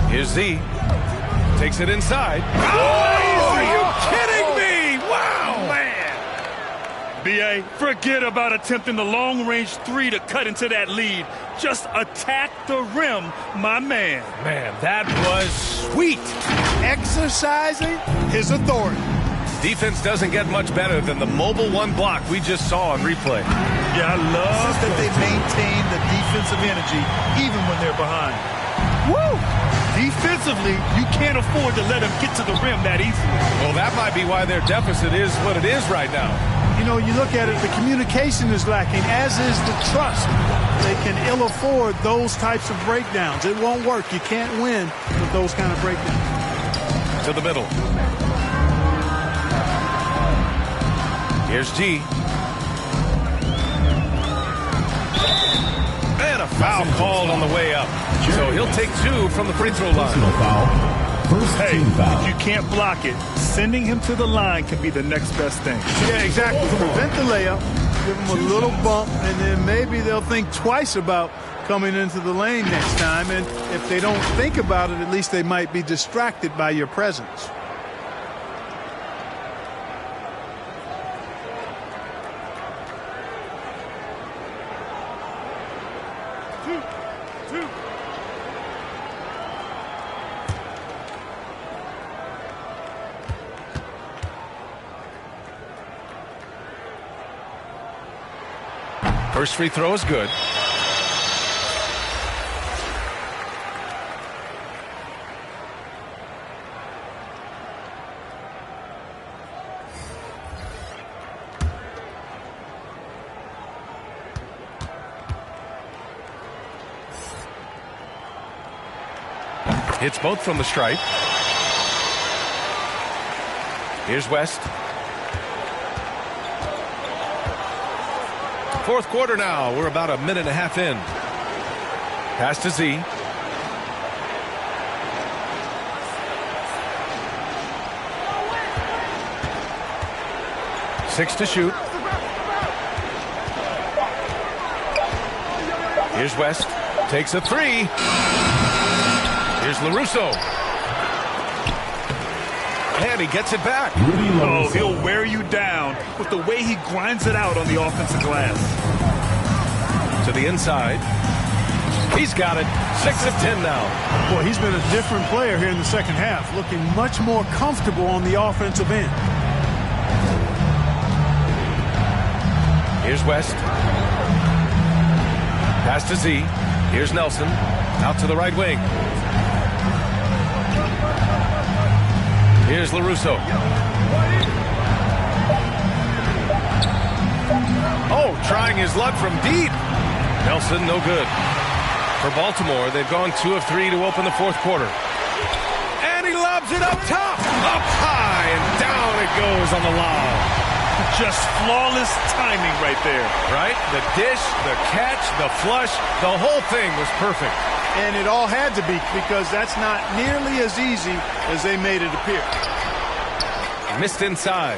Here's Z. Takes it inside. Oh, are you kidding me? Wow, man. BA, forget about attempting the long-range 3 to cut into that lead. Just attack the rim, my man. Man, that was sweet. Exercising his authority. Defense doesn't get much better than the mobile 1 block we just saw on replay. Yeah, I love that they maintain the defensive energy even when they're behind. Woo! Defensively, you can't afford to let them get to the rim that easily. Well, that might be why their deficit is what it is right now. You know, you look at it, the communication is lacking, as is the trust. They can ill afford those types of breakdowns. It won't work. You can't win with those kind of breakdowns. To the middle. Here's G. And a foul called on the way up. So he'll take 2 from the free throw line. Hey, if you can't block it, sending him to the line can be the next best thing. Yeah, exactly. Prevent the layup, give him a little bump, and then maybe they'll think twice about coming into the lane next time. And if they don't think about it, at least they might be distracted by your presence. First free throw is good. Hits both from the stripe. Here's West. Fourth quarter now. We're about a minute and a half in. Pass to Z. Six to shoot. Here's West. Takes a three. Here's LaRusso. And he gets it back. Oh, he'll wear you down with the way he grinds it out on the offensive glass. To the inside. He's got it. 6 of 10 now. Boy, he's been a different player here in the second half, looking much more comfortable on the offensive end. Here's West. Pass to Z. Here's Nelson. Out to the right wing. Here's LaRusso. Oh, trying his luck from deep. Nelson, no good. For Baltimore, they've gone 2 of 3 to open the fourth quarter. And he lobs it up top. Up high, and down it goes on the lob. Just flawless timing right there. Right? The dish, the catch, the flush, the whole thing was perfect. And it all had to be, because that's not nearly as easy as they made it appear. Missed inside.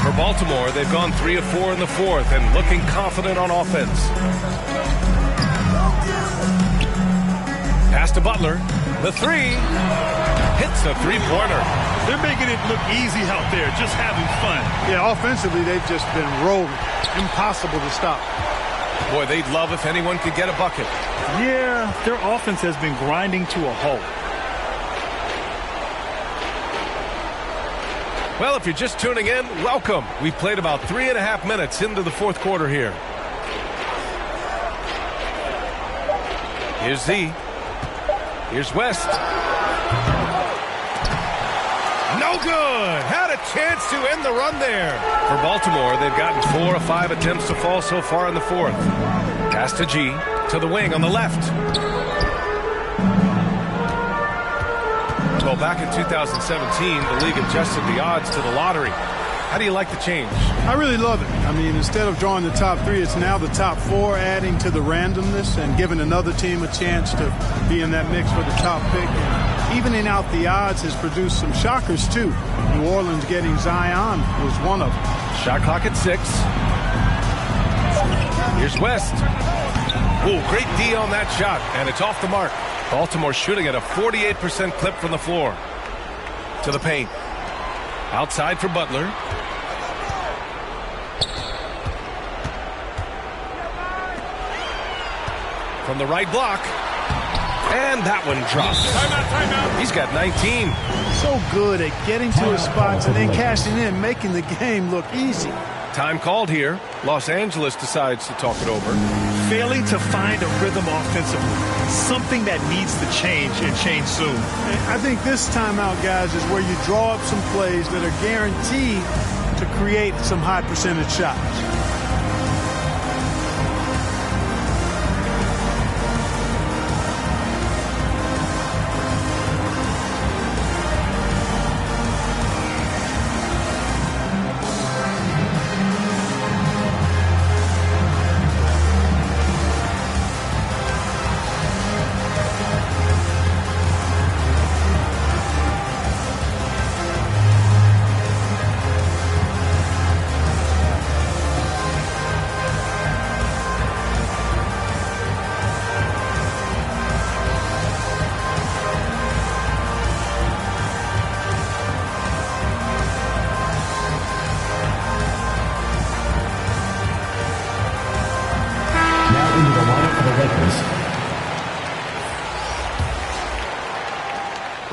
For Baltimore, they've gone 3 of 4 in the fourth and looking confident on offense. Pass to Butler. The three. Hits the three-pointer. They're making it look easy out there, just having fun. Yeah, offensively, they've just been rolling. Impossible to stop. Boy, they'd love if anyone could get a bucket. Yeah, their offense has been grinding to a halt. Well, if you're just tuning in, welcome. We've played about 3.5 minutes into the fourth quarter here. Here's Z. Here's West. No good. Had a chance to end the run there. For Baltimore, they've gotten 4 of 5 attempts to fall so far in the fourth. Pass to G. To the wing on the left. Well, back in 2017, the league adjusted the odds to the lottery. How do you like the change? I really love it. I mean, instead of drawing the top 3, it's now the top 4, adding to the randomness and giving another team a chance to be in that mix for the top pick. And evening out the odds has produced some shockers, too. New Orleans getting Zion was one of them. Shot clock at 6. Here's West. Oh, great D on that shot, and it's off the mark. Baltimore shooting at a 48% clip from the floor. To the paint. Outside for Butler. From the right block. And that one drops. Timeout. He's got 19. So good at getting to his spots and then cashing in, making the game look easy. Time called here. Los Angeles decides to talk it over. Failing to find a rhythm offensively. Something that needs to change, and change soon. I think this timeout, guys, is where you draw up some plays that are guaranteed to create some high percentage shots.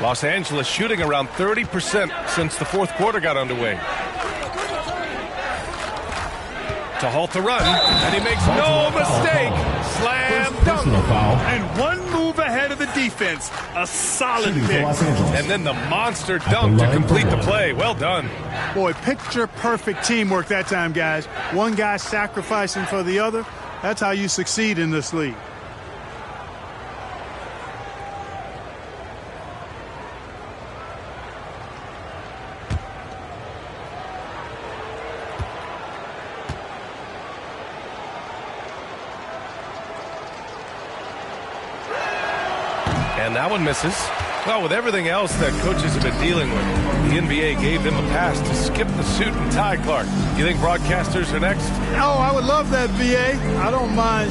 Los Angeles shooting around 30% since the fourth quarter got underway. To to halt the run, and he makes no mistake. Slam dunk. And one move ahead of the defense. A solid pick. And then the monster dunk to complete the play. Well done. Boy, picture-perfect teamwork that time, guys. One guy sacrificing for the other. That's how you succeed in this league. And that one misses. Well, with everything else that coaches have been dealing with, the NBA gave them a pass to skip the suit and tie, Clark. You think broadcasters are next? Oh, I would love that, BA. I don't mind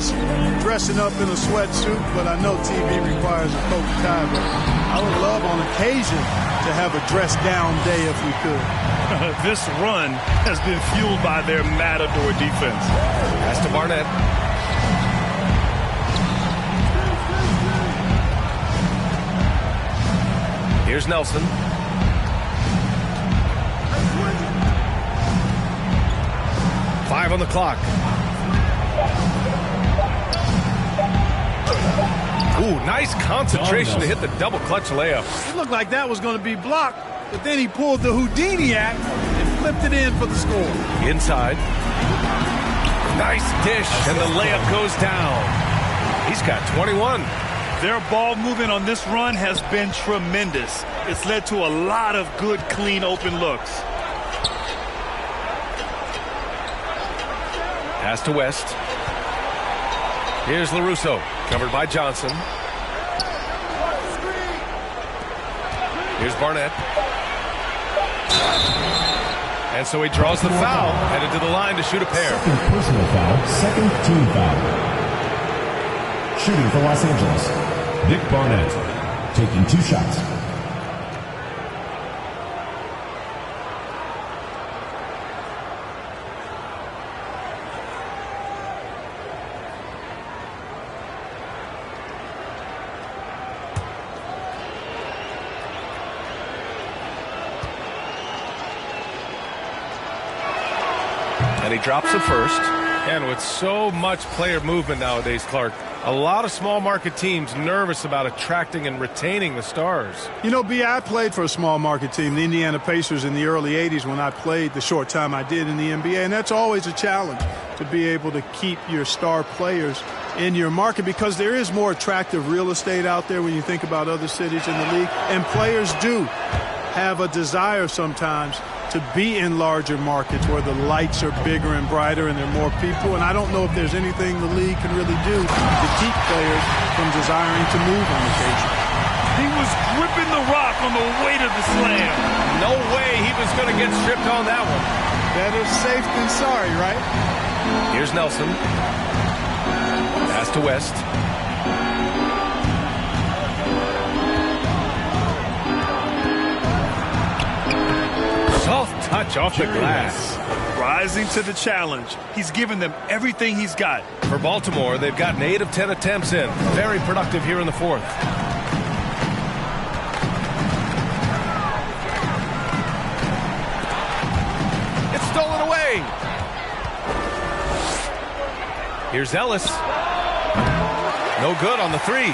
dressing up in a sweatsuit, but I know TV requires a coat and tie. But I would love on occasion to have a dress-down day if we could. This run has been fueled by their matador defense. Pass to Barnett. Here's Nelson. Five on the clock. Ooh, nice concentration to hit the double clutch layup. It looked like that was going to be blocked, but then he pulled the Houdini act and flipped it in for the score. Inside. Nice dish, and the layup goes down. He's got 21. Their ball movement on this run has been tremendous. It's led to a lot of good, clean, open looks. Pass to West. Here's LaRusso, covered by Johnson. Here's Barnett. And so he draws the foul, headed to the line to shoot a pair. Second personal foul, second team foul. Shooting for Los Angeles, Nick Barnett, taking 2 shots. And he drops the first. And with so much player movement nowadays, Clark, a lot of small market teams nervous about attracting and retaining the stars. You know, B, I played for a small market team, the Indiana Pacers, in the early 80s when I played the short time I did in the NBA. And that's always a challenge to be able to keep your star players in your market because there is more attractive real estate out there when you think about other cities in the league. And players do have a desire sometimes to be in larger markets where the lights are bigger and brighter and there are more people. And I don't know if there's anything the league can really do to keep players from desiring to move on occasion. He was gripping the rock on the weight of the slam. No way he was going to get stripped on that one. Better safe than sorry, right? Here's Nelson. Pass to West. Soft touch off the glass. Rising to the challenge. He's given them everything he's got. For Baltimore, they've gotten 8 of 10 attempts in. Very productive here in the fourth. It's stolen away. Here's Ellis. No good on the 3.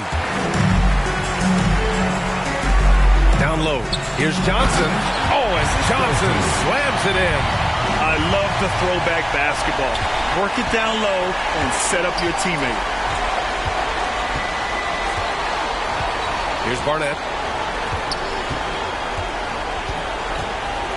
Down low. Here's Johnson. Oh, and Johnson slams it in. I love the throwback basketball. Work it down low and set up your teammate. Here's Barnett.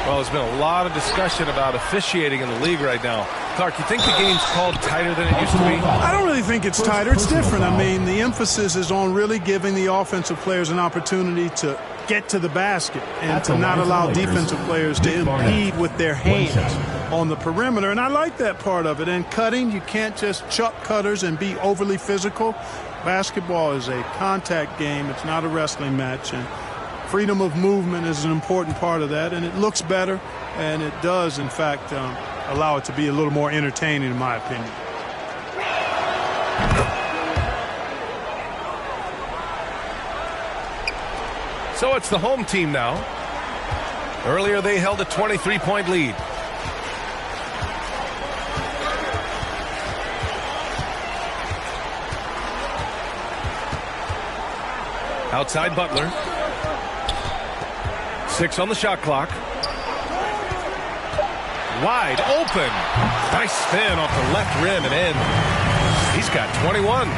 Well, there's been a lot of discussion about officiating in the league right now. Clark, you think the game's called tighter than it used to be? I don't really think it's tighter. It's different. I mean, the emphasis is on really giving the offensive players an opportunity to get to the basket and to not allow defensive players to impede with their hands on the perimeter. And I like that part of it. And cutting, you can't just chuck cutters and be overly physical. Basketball is a contact game. It's not a wrestling match. And freedom of movement is an important part of that. And it looks better. And it does, in fact, allow it to be a little more entertaining, in my opinion. So it's the home team now. Earlier they held a 23-point lead. Outside Butler. 6 on the shot clock. Wide open. Nice spin off the left rim and in. He's got 21.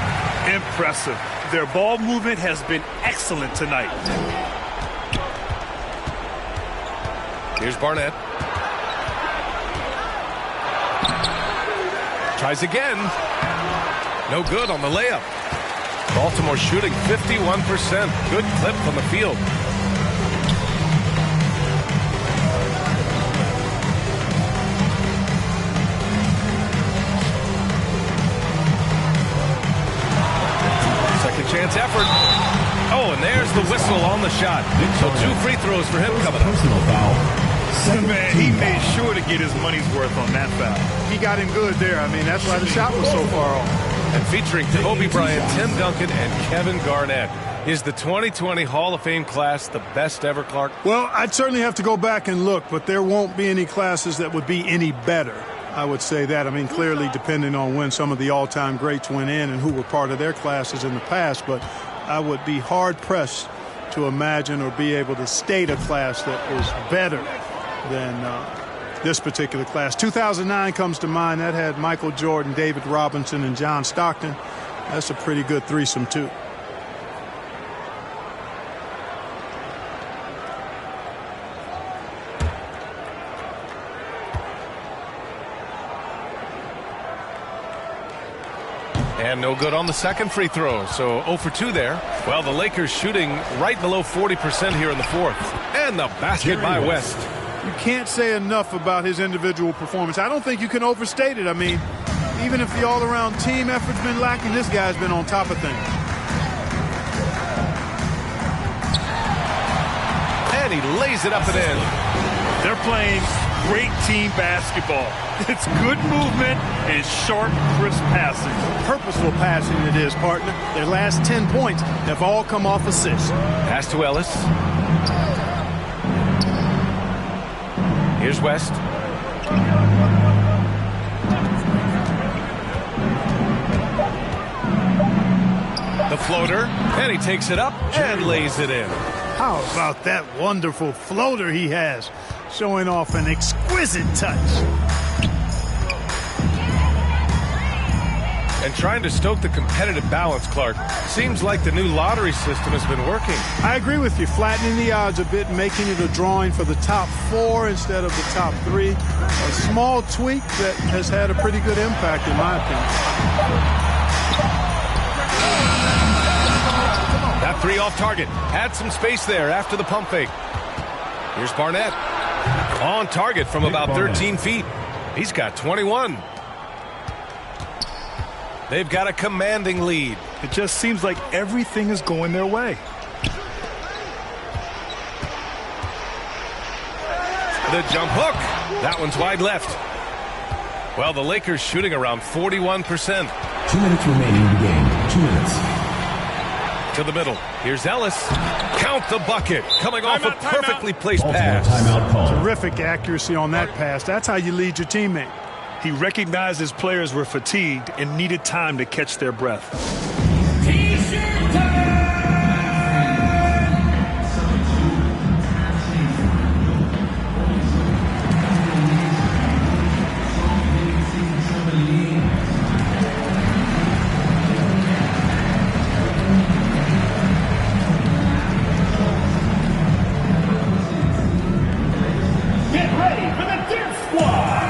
Impressive. Their ball movement has been excellent tonight. Here's Barnett. Tries again. No good on the layup. Baltimore shooting 51%. Good clip from the field. Second chance effort. Oh, and there's the whistle on the shot. So 2 free throws for him coming up. Personal foul. Man, he made sure to get his money's worth on that foul. He got him good there. I mean, that's why the shot was so far off. And featuring Kobe Bryant, Tim Duncan, and Kevin Garnett. Is the 2020 Hall of Fame class the best ever, Clark? Well, I'd certainly have to go back and look, but there won't be any classes that would be any better. I would say that. I mean, clearly depending on when some of the all-time greats went in and who were part of their classes in the past, but I would be hard-pressed to imagine or be able to state a class that was better than this particular class. 2009 comes to mind. That had Michael Jordan, David Robinson, and John Stockton. That's a pretty good threesome, too. And no good on the second free throw, so 0 for 2 there. Well, the Lakers shooting right below 40% here in the fourth. And the basket by West. You can't say enough about his individual performance. I don't think you can overstate it. I mean, even if the all-around team effort's been lacking, this guy's been on top of things. And he lays it up and in. They're playing great team basketball. It's good movement and sharp, crisp passing. Purposeful passing it is, partner. Their last 10 points have all come off assists. Pass to Ellis. Here's West. The floater, and he takes it up and lays it in. How about that wonderful floater he has, showing off an exquisite touch. And trying to stoke the competitive balance, Clark. Seems like the new lottery system has been working. I agree with you, flattening the odds a bit, making it a drawing for the top 4 instead of the top 3. A small tweak that has had a pretty good impact, in my opinion. That 3 off target. Had some space there after the pump fake. Here's Barnett. On target from about 13 feet. He's got 21. They've got a commanding lead. It just seems like everything is going their way. The jump hook. That one's wide left. Well, the Lakers shooting around 41%. 2 minutes remaining in the game. 2 minutes. To the middle. Here's Ellis. Count the bucket. Coming off a perfectly placed pass. Timeout call. Terrific accuracy on that pass. That's how you lead your teammate. He recognized his players were fatigued and needed time to catch their breath. Get ready for the Dip Squad.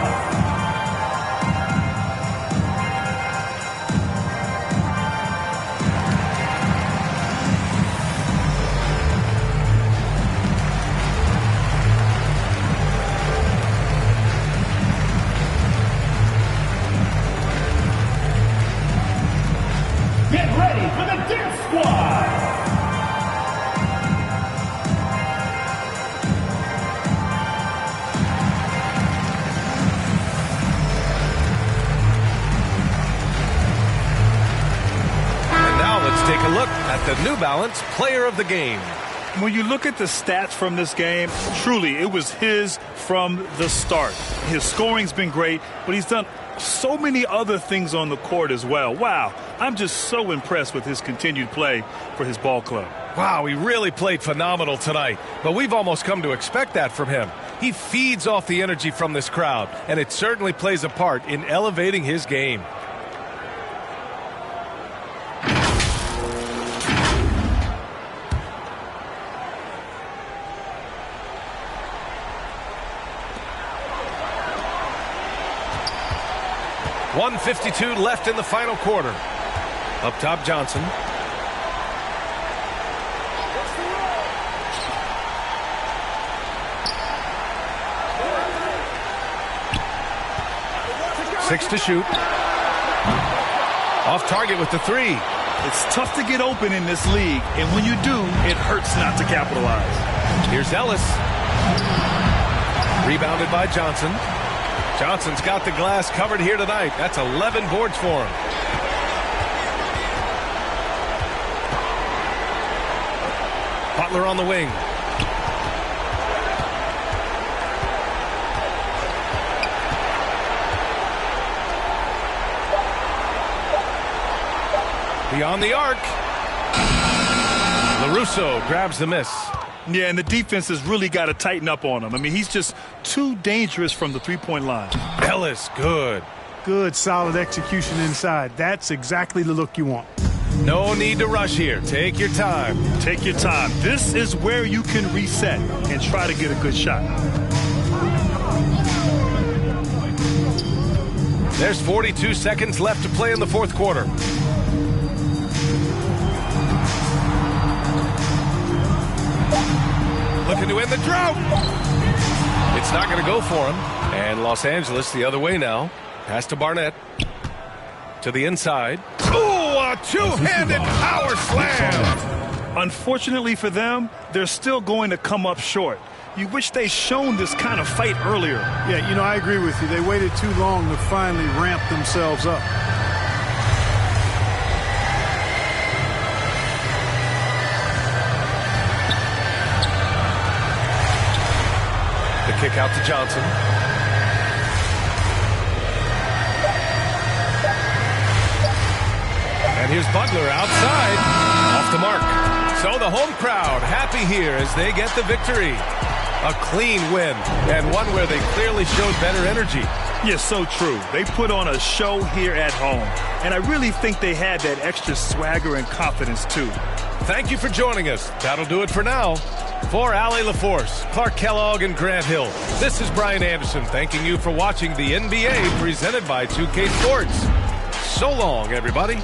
Get ready for the Dip Squad. And now let's take a look at the New Balance Player of the Game. When you look at the stats from this game, truly, it was his from the start. His scoring's been great, but he's done so many other things on the court as well. Wow, I'm just so impressed with his continued play for his ball club. Wow, he really played phenomenal tonight, but we've almost come to expect that from him. He feeds off the energy from this crowd, and it certainly plays a part in elevating his game. .152 left in the final quarter. Up top, Johnson. Six to shoot. Off target with the three. It's tough to get open in this league, and when you do, it hurts not to capitalize. Here's Ellis. Rebounded by Johnson. Johnson's got the glass covered here tonight. That's 11 boards for him. Butler on the wing. Beyond the arc. LaRusso grabs the miss. Yeah, and the defense has really got to tighten up on him. I mean, he's just too dangerous from the three-point line. Ellis, good. Good, solid execution inside. That's exactly the look you want. No need to rush here. Take your time. Take your time. This is where you can reset and try to get a good shot. There's 42 seconds left to play in the fourth quarter. Looking to end the drought. It's not going to go for him. And Los Angeles the other way now. Pass to Barnett. To the inside. Ooh, a two-handed power slam. Unfortunately for them, they're still going to come up short. You wish they'd shown this kind of fight earlier. Yeah, you know, I agree with you. They waited too long to finally ramp themselves up. The kick out to Johnson. And here's Butler outside. Off the mark. So the home crowd happy here as they get the victory. A clean win, and one where they clearly showed better energy. Yeah, so true. They put on a show here at home, and I really think they had that extra swagger and confidence, too. Thank you for joining us. That'll do it for now. For Allie LaForce, Clark Kellogg, and Grant Hill, this is Brian Anderson thanking you for watching the NBA presented by 2K Sports. So long, everybody.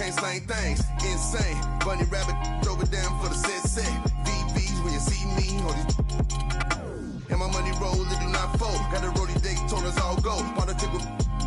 Can't slang things, insane. Bunny rabbit, throw it down for the set. VVs when you see me. And my money roll, it do not fold. Got a rollie Daytona's all go. Politics with